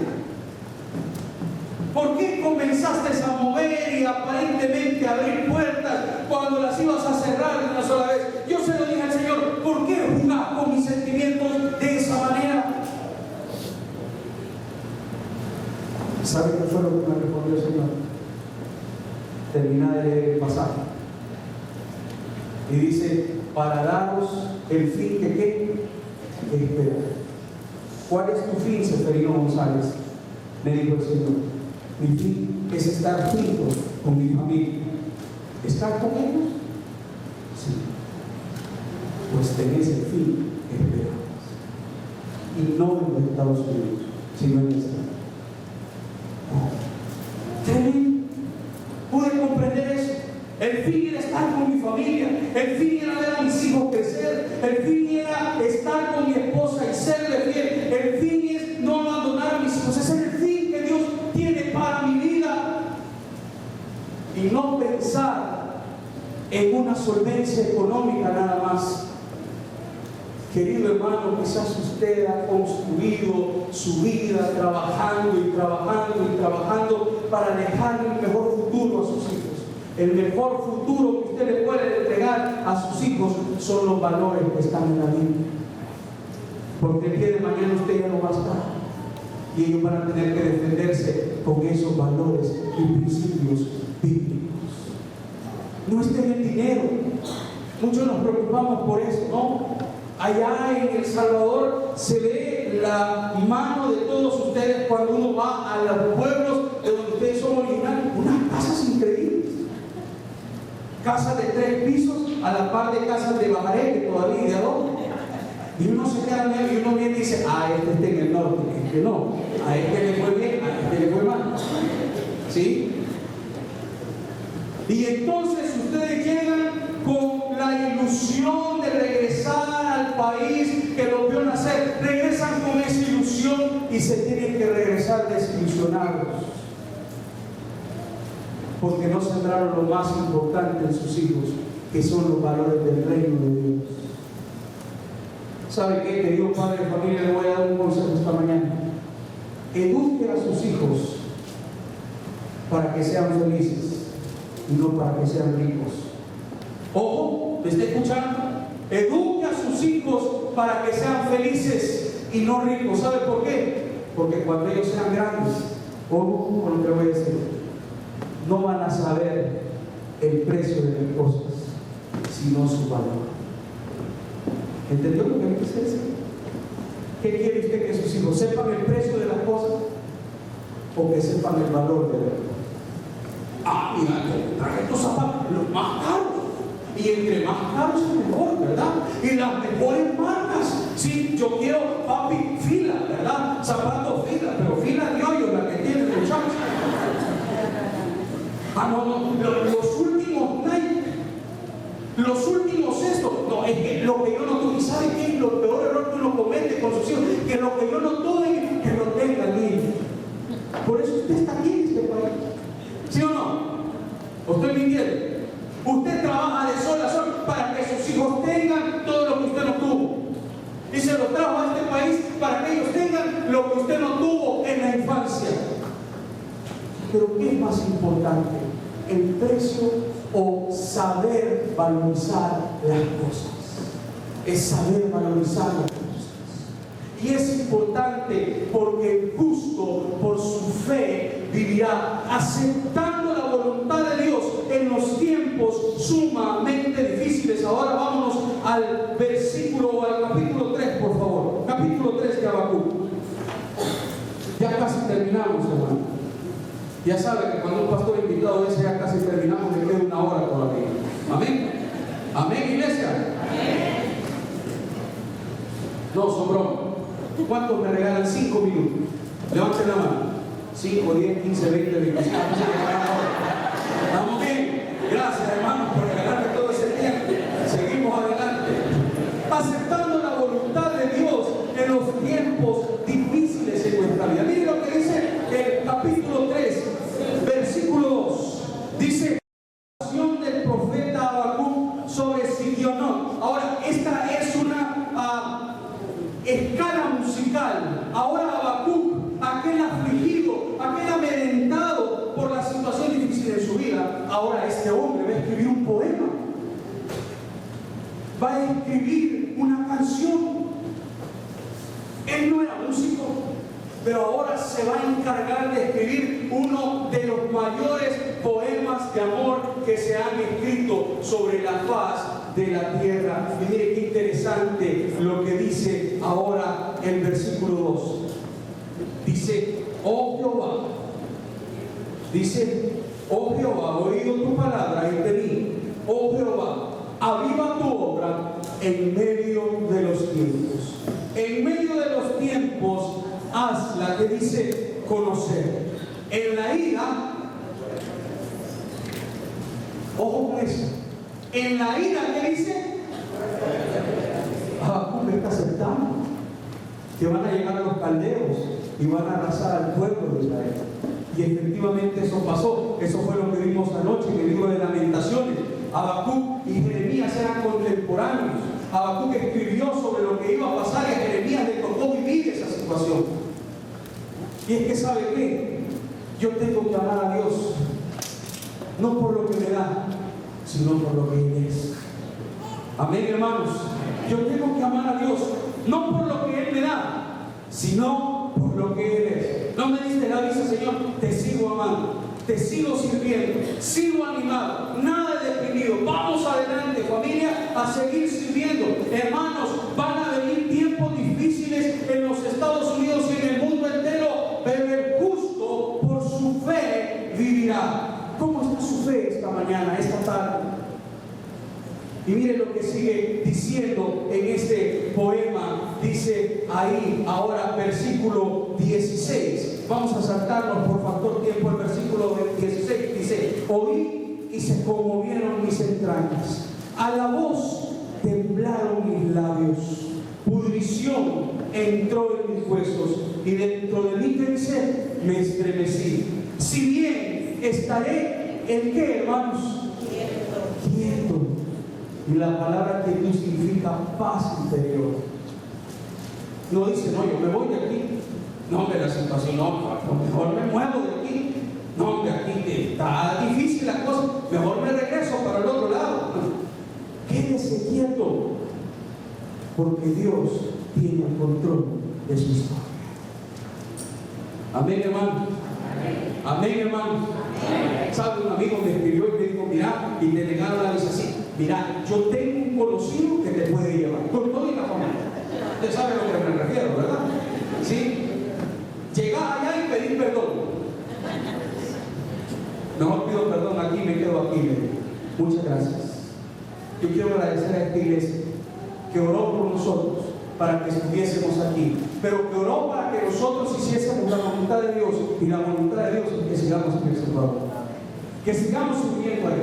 ¿Por qué comenzaste a mover y aparentemente a abrir puertas cuando las ibas a cerrar de una sola vez? Yo se lo dije al Señor: ¿por qué jugar con mis sentimientos de esa manera? ¿Sabe qué fue lo que me respondió el Señor? Terminá de leer el pasaje. Y dice: para daros el fin que ¿qué? Que espera. ¿Cuál es tu fin, Seferino González? Me dijo el Señor: mi fin es estar junto con mi familia. ¿Estar con ellos? Sí. Pues tenés el fin que esperamos. Y no en los Estados Unidos, sino en esta. Tremendo. Pude comprender eso. El fin era estar con mi familia. El fin era ver a mis hijos crecer. El fin era estar con mi esposa y serle fiel. El fin es no abandonar a mis hijos. Ese es el fin que Dios tiene para mi vida. Y no pensar en una solvencia económica nada más. Querido hermano, quizás usted ha construido su vida trabajando y trabajando y trabajando para dejar el mejor futuro a sus hijos. El mejor futuro que usted le puede entregar a sus hijos son los valores que están en la Biblia. Porque el día de mañana usted ya no va a estar. Y ellos van a tener que defenderse con esos valores y principios bíblicos. No esté en el dinero. Muchos nos preocupamos por eso, ¿no? Allá en El Salvador se ve la mano de todos ustedes cuando uno va a los pueblos de donde ustedes son originarios. Unas casas increíbles. Casas de 3 pisos a la par de casas de Bajaré, que todavía de adobe. Y uno se queda medio y uno viene y dice: ah, este está en el norte. Este no. A este le fue bien, a este le fue mal. ¿Sí? Y entonces ustedes llegan con la ilusión de regresar al país que los vio nacer. Regresan con esa ilusión y se tienen que regresar desilusionados, porque no sembraron lo más importante en sus hijos, que son los valores del reino de Dios. ¿Sabe qué, querido padre de familia? Le voy a dar un consejo esta mañana. Eduque a sus hijos para que sean felices y no para que sean ricos. Ojo, ¿me está escuchando? Eduque a sus hijos para que sean felices y no ricos. ¿Sabe por qué? Porque cuando ellos sean grandes, ojo con lo que voy a decir, no van a saber el precio de las cosas, sino su valor. ¿Entendió lo que me quise decir? ¿Qué quiere usted que sus hijos sepan el precio de las cosas o que sepan el valor de las cosas? Ah, mira, traje estos zapatos, los más caros. Y entre más caros mejor, ¿verdad? Y las mejores marcas. Sí, yo quiero, papi, Fila, ¿verdad? Zapatos Fila, pero Fila de hoyo, la que tiene el muchacho. Ah, no, los últimos Nike, los últimos estos. No, es que lo que yo no tuve, ¿sabe qué? Lo peor error que uno comete con sus hijos, que lo que yo no tuve, que lo tengan ellos. Por eso usted está aquí en este país. ¿Sí o no? ¿O estoy mintiendo? Usted trabaja de sol a sol para que sus hijos tengan todo lo que usted no tuvo. Y se lo trajo a este país para que ellos tengan lo que usted no tuvo en la infancia. Pero ¿qué es más importante? ¿El precio o saber valorizar las cosas? Es saber valorizar las cosas. Y es importante porque el justo por su fe vivirá, aceptando la voluntad de Dios en los tiempos sumamente difíciles. Ahora vámonos al versículo o al capítulo 3, por favor. Capítulo 3 de Habacuc. terminamos, hermano. Ya sabe que cuando un pastor invitado dice ya casi terminamos, le queda 1 hora todavía. Amén. Amén, iglesia. Amén. No, son bromas. ¿Cuántos me regalan 5 minutos? Levanten la mano. 5, 10, 15, 20, 25. Estamos bien. Gracias, hermanos, por regalarme todo ese tiempo. Seguimos adelante. Aceptando la voluntad de Dios en los tiempos difíciles en nuestra vida. Miren lo que dice el capítulo 3, versículo 2. Dice la oración del profeta Habacuc sobre Sigionot. Ahora, esta es una escala musical. Ahora Habacuc, aquel afligido, aquel amedrentado por la situación difícil en su vida, ahora este hombre va a escribir un poema. Va a escribir una canción. Él no era músico, pero ahora se va a encargar de escribir uno de los mayores poemas de amor que se han escrito sobre la faz de la tierra. Y mire qué interesante lo que dice ahora el versículo 2. Dice, oh Jehová, oído tu palabra y te di, oh Jehová, aviva tu obra en medio de los tiempos. En medio de los tiempos, hazla, que dice, conocer. En la ira, ojo con eso, en la ira, ¿qué dice? Habacuc está aceptando que van a llegar los caldeos y van a arrasar al pueblo de Israel. Y efectivamente eso pasó. Eso fue lo que vimos anoche en el libro de Lamentaciones. Habacuc y Jeremías eran contemporáneos. Habacuc escribió sobre lo que iba a pasar y a Jeremías le tocó vivir esa situación. Y es que, ¿sabe qué? Yo tengo que amar a Dios no por lo que me da, sino por lo que Él es. Amén, hermanos. Yo tengo que amar a Dios no por lo que Él me da, sino por lo que Él es. No me diste la visa, Señor, te sigo amando, te sigo sirviendo, sigo animado, nada de deprimido. Vamos adelante, familia, a seguir sirviendo. Hermanos, van a venir tiempos difíciles en los Estados Unidos y en el mundo entero, pero el justo por su fe vivirá. ¿Cómo está su fe esta mañana, esta tarde? Y mire lo que sigue diciendo en este poema. Dice ahí, ahora versículo 16. Vamos a saltarnos por factor tiempo el versículo 16. Dice, oí y se conmovieron mis entrañas. A la voz temblaron mis labios. Pudrición entró en mis huesos. Y dentro de mí, ¿qué dice? Me estremecí. Si bien estaré, ¿en qué, hermanos? Quieto. Y la palabra quietud significa paz interior. No dice, no, yo me voy de aquí. No, de la situación, no, mejor me muevo de aquí. No, de aquí está difícil la cosa, mejor me regreso para el otro lado. Quédese quieto, porque Dios tiene el control de su historia. Amén, hermano. Amén, hermano. ¿Sabe? Un amigo me escribió y me dijo, mira, y te negaron la visa así. Mira, yo tengo un conocido que te puede llevar, con todo y la familia. Usted sabe a lo que me refiero, ¿verdad? ¿Sí? Llegar allá y pedir perdón. Mejor pido perdón aquí, me quedo aquí. Muchas gracias. Yo quiero agradecer a esta iglesia que oró por nosotros para que estuviésemos aquí, pero que oró para que nosotros hiciésemos la voluntad de Dios, y la voluntad de Dios es que sigamos en el Salvador, que sigamos sirviendo a Él.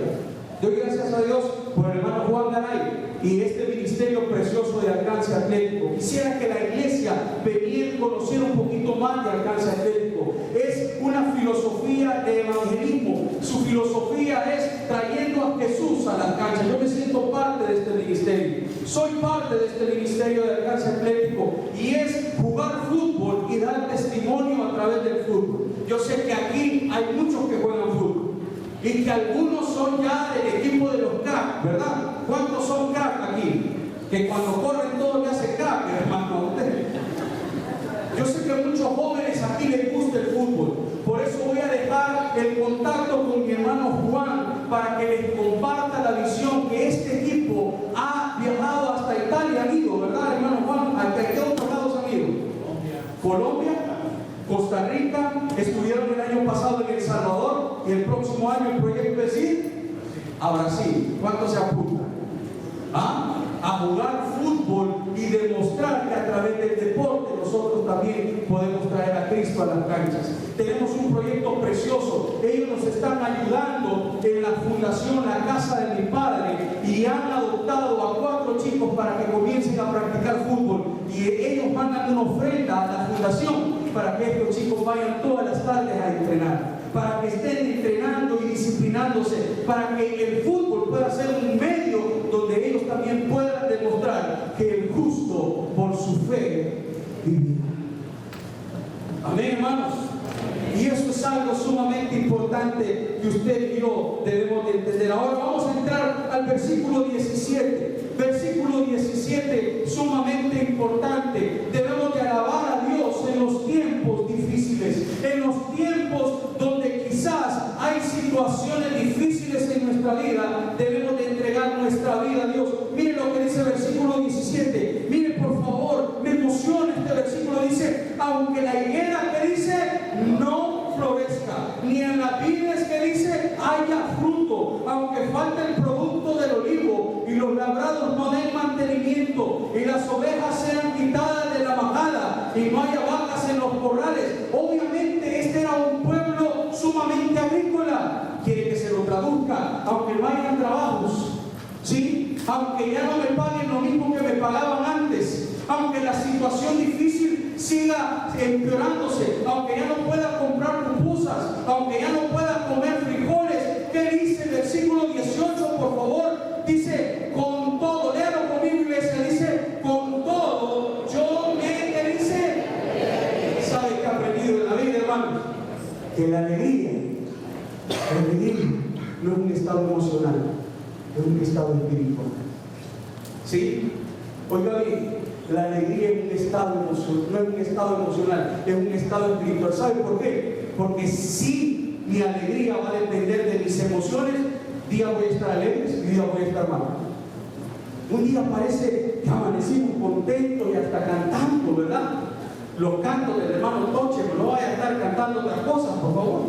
Doy gracias a Dios por el hermano Juan Garay y este ministerio precioso de Alcance Atlético. Quisiera que la iglesia veniera a conocer un poquito más de Alcance Atlético. Es una filosofía de evangelismo. Su filosofía es trayendo a Jesús a la cancha. Yo me siento parte de este ministerio. Soy parte de este ministerio de Alcance Atlético y es jugar fútbol y dar testimonio a través del fútbol. Yo sé que aquí hay muchos que juegan fútbol y que algunos son ya del equipo de los cracks, ¿verdad? ¿Cuántos son cracks aquí? Que cuando corren todos ya se crack, hermano, usted. Yo sé que a muchos jóvenes aquí les gusta el fútbol. Por eso voy a dejar el contacto con mi hermano Juan para que les comparta la visión que este equipo ha viajado hasta Italia, han ido, ¿verdad, hermano Juan? ¿A qué otros lados han ido? Colombia, Costa Rica, estuvieron el año pasado en El Salvador y el próximo año el proyecto es ir a Brasil. ¿Cuántos se apuntan? A jugar fútbol y demostrar que a través del deporte nosotros también podemos traer a Cristo a las canchas. Tenemos un proyecto precioso. Ellos nos están ayudando en la fundación La Casa de mi Padre y han adoptado a 4 chicos para que comiencen a practicar fútbol, y ellos mandan una ofrenda a la fundación para que estos chicos vayan todas las tardes a entrenar, para que estén entrenando y disciplinándose, para que el fútbol pueda ser un medio donde ellos también puedan demostrar que el justo por su fe vivirá. Amén, hermanos. Y eso es algo sumamente importante que usted y yo debemos de entender. Ahora vamos a entrar al versículo 17. Versículo 17, sumamente importante. Debemos de alabar a Dios en los tiempos difíciles, en los tiempos donde quizás hay situaciones difíciles en nuestra vida. Debemos de entregar nuestra vida a Dios. Mire lo que dice el versículo 17. Mire, por favor, me emociona este versículo. Dice: aunque la higuera, que dice, no florezca, ni en las vides, que dice, haya fruto, aunque falte el producto del olivo y los labrados no den mantenimiento y las ovejas sean quitadas de la majada y no haya vacas en los corrales. Obviamente este era un pueblo sumamente agrícola. Quiere que se lo traduzca: aunque no hayan trabajos, ¿sí? Aunque ya no me paguen lo mismo que me pagaban antes, aunque la situación difícil siga empeorándose, aunque ya no pueda comprar pupusas, aunque ya no pueda comer frijoles. ¿Qué dice el versículo 18, por favor? Dice: con todo, léalo conmigo, iglesia. Dice: con todo yo me, ¿qué dice? ¿Sabe qué ha aprendido en la vida, hermanos? Que la alegría no es un estado emocional, es un estado espiritual. ¿Sí? Oiga bien, la alegría es un estado emocional, no es un estado emocional, es un estado espiritual. ¿Sabe por qué? Porque si mi alegría va a depender de mis emociones, día voy a estar alegre y día voy a estar mal. Un día parece que amanecimos contentos y hasta cantando, ¿verdad? Los cantos del hermano Toche, no vaya a estar cantando otras cosas, por favor.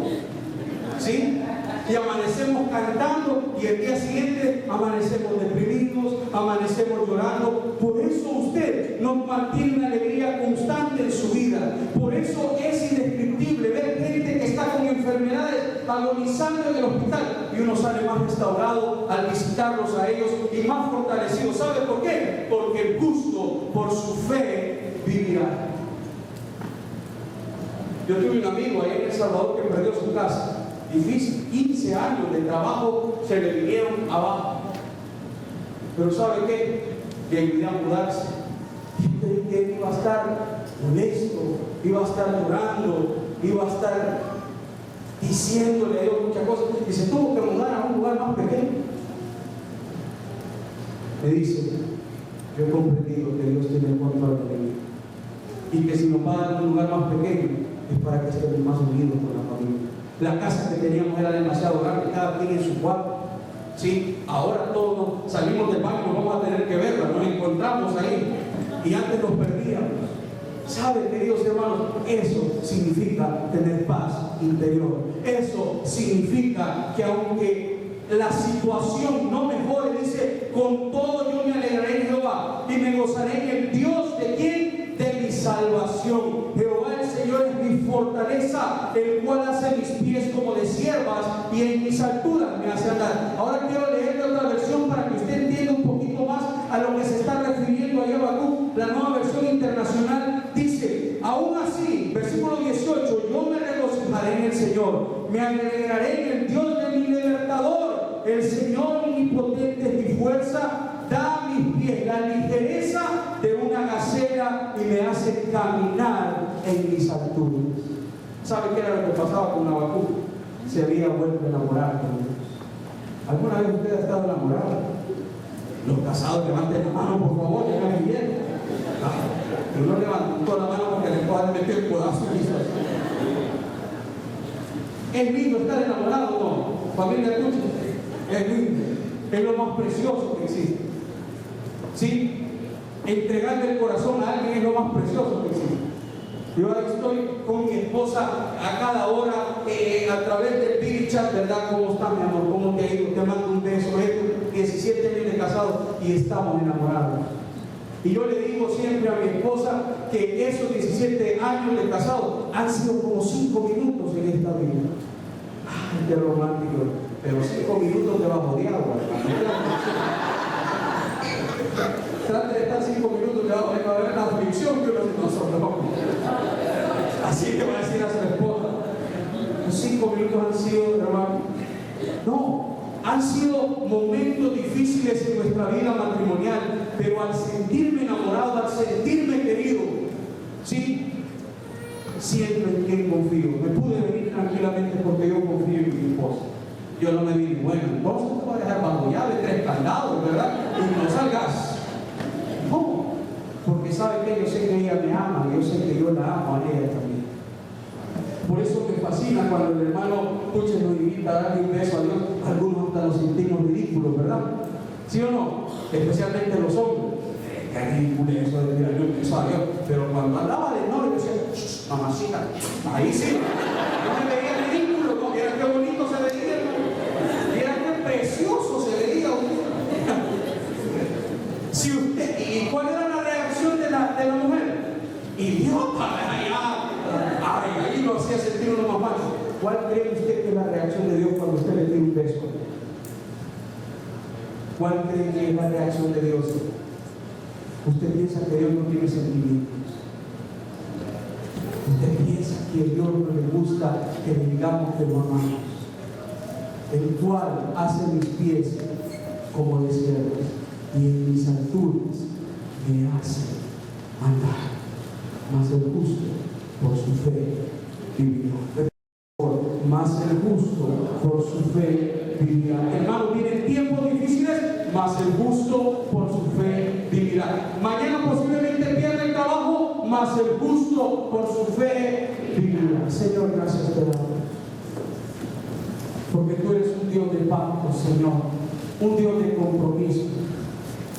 ¿Sí? Y amanecemos cantando y el día siguiente amanecemos deprimidos, amanecemos llorando. Por eso usted no mantiene una alegría constante en su vida. Por eso es indescriptible ver gente que está con enfermedades agonizando en el hospital y uno sale más restaurado al visitarlos a ellos y más fortalecido. ¿Sabe por qué? Porque el justo por su fe vivirá. Yo tuve un amigo ahí en El Salvador que perdió su casa. Difícil, 15 años de trabajo se le vinieron abajo. Pero ¿sabe qué? Le ayudé a mudarse. Y que iba a estar honesto, iba a estar llorando, iba a estar diciéndole a Dios muchas cosas. Y se tuvo que mudar a un lugar más pequeño. Me dice: yo he comprendido que Dios tiene el control de mí, y que si nos va a dar un lugar más pequeño es para que estemos más unidos con la familia. La casa que teníamos era demasiado grande, cada quien en su cuarto. ¿Sí? Ahora todos salimos del baño, vamos a tener que verla, nos encontramos ahí y antes nos perdíamos. ¿Saben, queridos hermanos? Eso significa tener paz interior. Eso significa que aunque la situación no mejore, dice: con todo yo me alegraré en Jehová y me gozaré en el Dios de ¿quién? De mi salvación. Jehová el Señor es mi fortaleza, el cual hace mis pies como de siervas y en mis alturas me hace andar. Ahora quiero leerle otra versión para que usted entienda un poquito más a lo que se está refiriendo ahí Habacuc. La Nueva Versión Internacional dice: aún así, versículo 18, yo me regocijaré en el Señor, me alegraré en el Dios de mi libertador. El Señor omnipotente es mi fuerza, da a mis pies la ligereza de una gacela y me hace caminar en mis alturas. ¿Sabe qué era lo que pasaba con Habacuc? Se había vuelto a enamorar con Dios. ¿Alguna vez usted ha estado enamorado? Los casados levanten la mano, por favor, ya me bien. Yo no levanto la mano porque le puedan meter el codazo y eso. ¿Es lindo estar enamorado o no? Familia, escuchen. Es lindo. Es lo más precioso que existe. ¿Sí? Entregarle el corazón a alguien es lo más precioso que existe. Yo ahí estoy con mi esposa a cada hora, a través del video chat, ¿verdad? ¿Cómo está, mi amor? ¿Cómo te ha ido? Te mando un beso. 17 años de casado y estamos enamorados. Y yo le digo siempre a mi esposa que esos 17 años de casado han sido como 5 minutos en esta vida. Ay, qué romántico. Pero 5 minutos debajo de agua. Trate de estar 5 minutos debajo de agua, va a haber la aflicción que uno se nos sobró. Así que va a decir a su esposa. Los 5 minutos han sido, hermano. No, han sido momentos difíciles en nuestra vida matrimonial, pero al sentirme enamorado, al sentirme querido, sí, siento en quién confío. Me pude venir tranquilamente porque yo confío en mi esposa. Yo no me dije, bueno, entonces te voy a dejar bajo llave, 3 candados, ¿verdad? Y no salgas. No, porque sabe que yo sé que ella me ama, y yo sé que yo la amo a ella también. Por eso me fascina cuando el hermano escucha y nos invita a darle un beso a Dios. Algunos hasta los sentimos ridículos, ¿verdad? ¿Sí o no? Especialmente los hombres. Qué ridículo eso de darle un beso a Dios. Pero cuando andaba de novio, decía, mamacita, ahí sí. Yo me veía ridículo, ¿no? Mira qué bonito se veía, ¿no? Mira qué precioso se veía. Si usted, ¿y cuál era la reacción de la mujer? Idiota, ahí lo hacía sentir uno más macho. ¿Cuál cree usted que es la reacción de Dios cuando usted le tiene un beso? ¿Cuál cree que es la reacción de Dios? Usted piensa que Dios no tiene sentimientos. Usted piensa que a Dios no le gusta que le digamos que lo amamos. El cual hace mis pies como de ciervos y en mis alturas me hace andar. Mas el justo por su fe vivirá. Mas el justo por su fe vivirá. Hermano, vienen tiempos difíciles, mas el justo por su fe vivirá. Mañana posiblemente pierda el trabajo, mas el justo por su fe vivirá. Señor, gracias te damos. Porque tú eres un Dios de pacto, Señor. Un Dios de compromiso.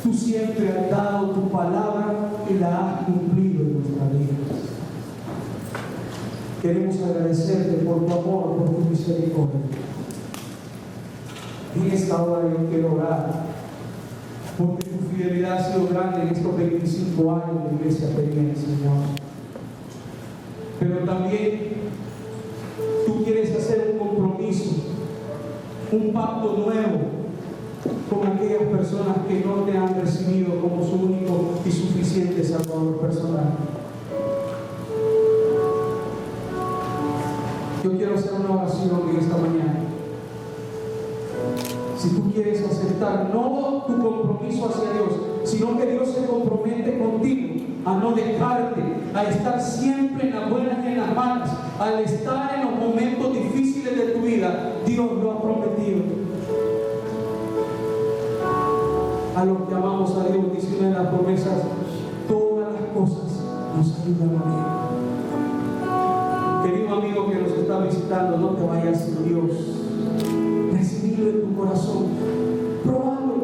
Tú siempre has dado tu palabra y la has cumplido en nuestra vida. Queremos agradecerte por tu amor, por tu misericordia. En esta hora yo quiero orar, porque tu fidelidad ha sido grande en estos 25 años de iglesia pequeña, Señor. Pero también tú quieres hacer un compromiso, un pacto nuevo con aquellas personas que no te han recibido como su único y suficiente Salvador personal. Yo quiero hacer una oración en esta mañana. Si tú quieres aceptar no tu compromiso hacia Dios, sino que Dios se compromete contigo a no dejarte, a estar siempre en las buenas y en las malas, al estar en los momentos difíciles de tu vida, Dios lo ha prometido. A los que amamos a Dios, dice una de las promesas, todas las cosas nos ayudan a bien. Querido amigo que nos está visitando, no te vayas sin Dios. Recibirlo en tu corazón. Probalo.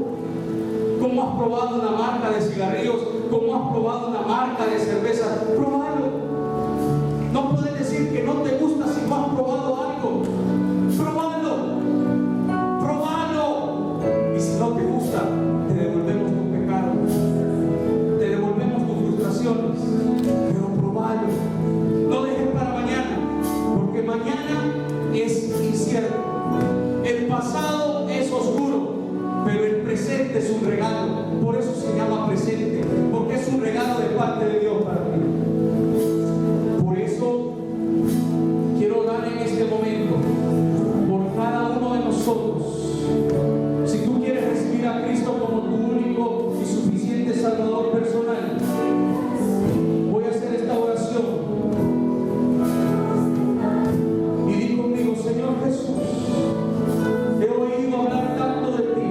Como has probado una marca de cigarrillos, como has probado una marca de cerveza, probalo. No puedes decir que no te gusta si no has probado algo. Probalo. Probalo. Y si no te gusta, te devolvemos tus pecados, te devolvemos tus frustraciones, pero probalo. No dejes para mañana, porque mañana es incierto. El pasado es oscuro, pero el presente es un regalo. Por eso se llama presente, porque es un regalo de parte de Dios para ti. Por eso quiero orar en este momento por cada uno de nosotros. Si tú quieres recibir a Cristo como tu único y suficiente Salvador personal, voy a hacer esta oración. Y di conmigo, Señor Jesús, he oído hablar tanto de ti.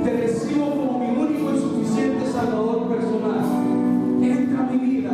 Te recibo como mi único y suficiente Salvador personal. Entra a mi vida.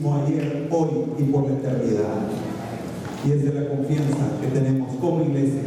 mismo ayer, hoy y por la eternidad. Y es de la confianza que tenemos como iglesia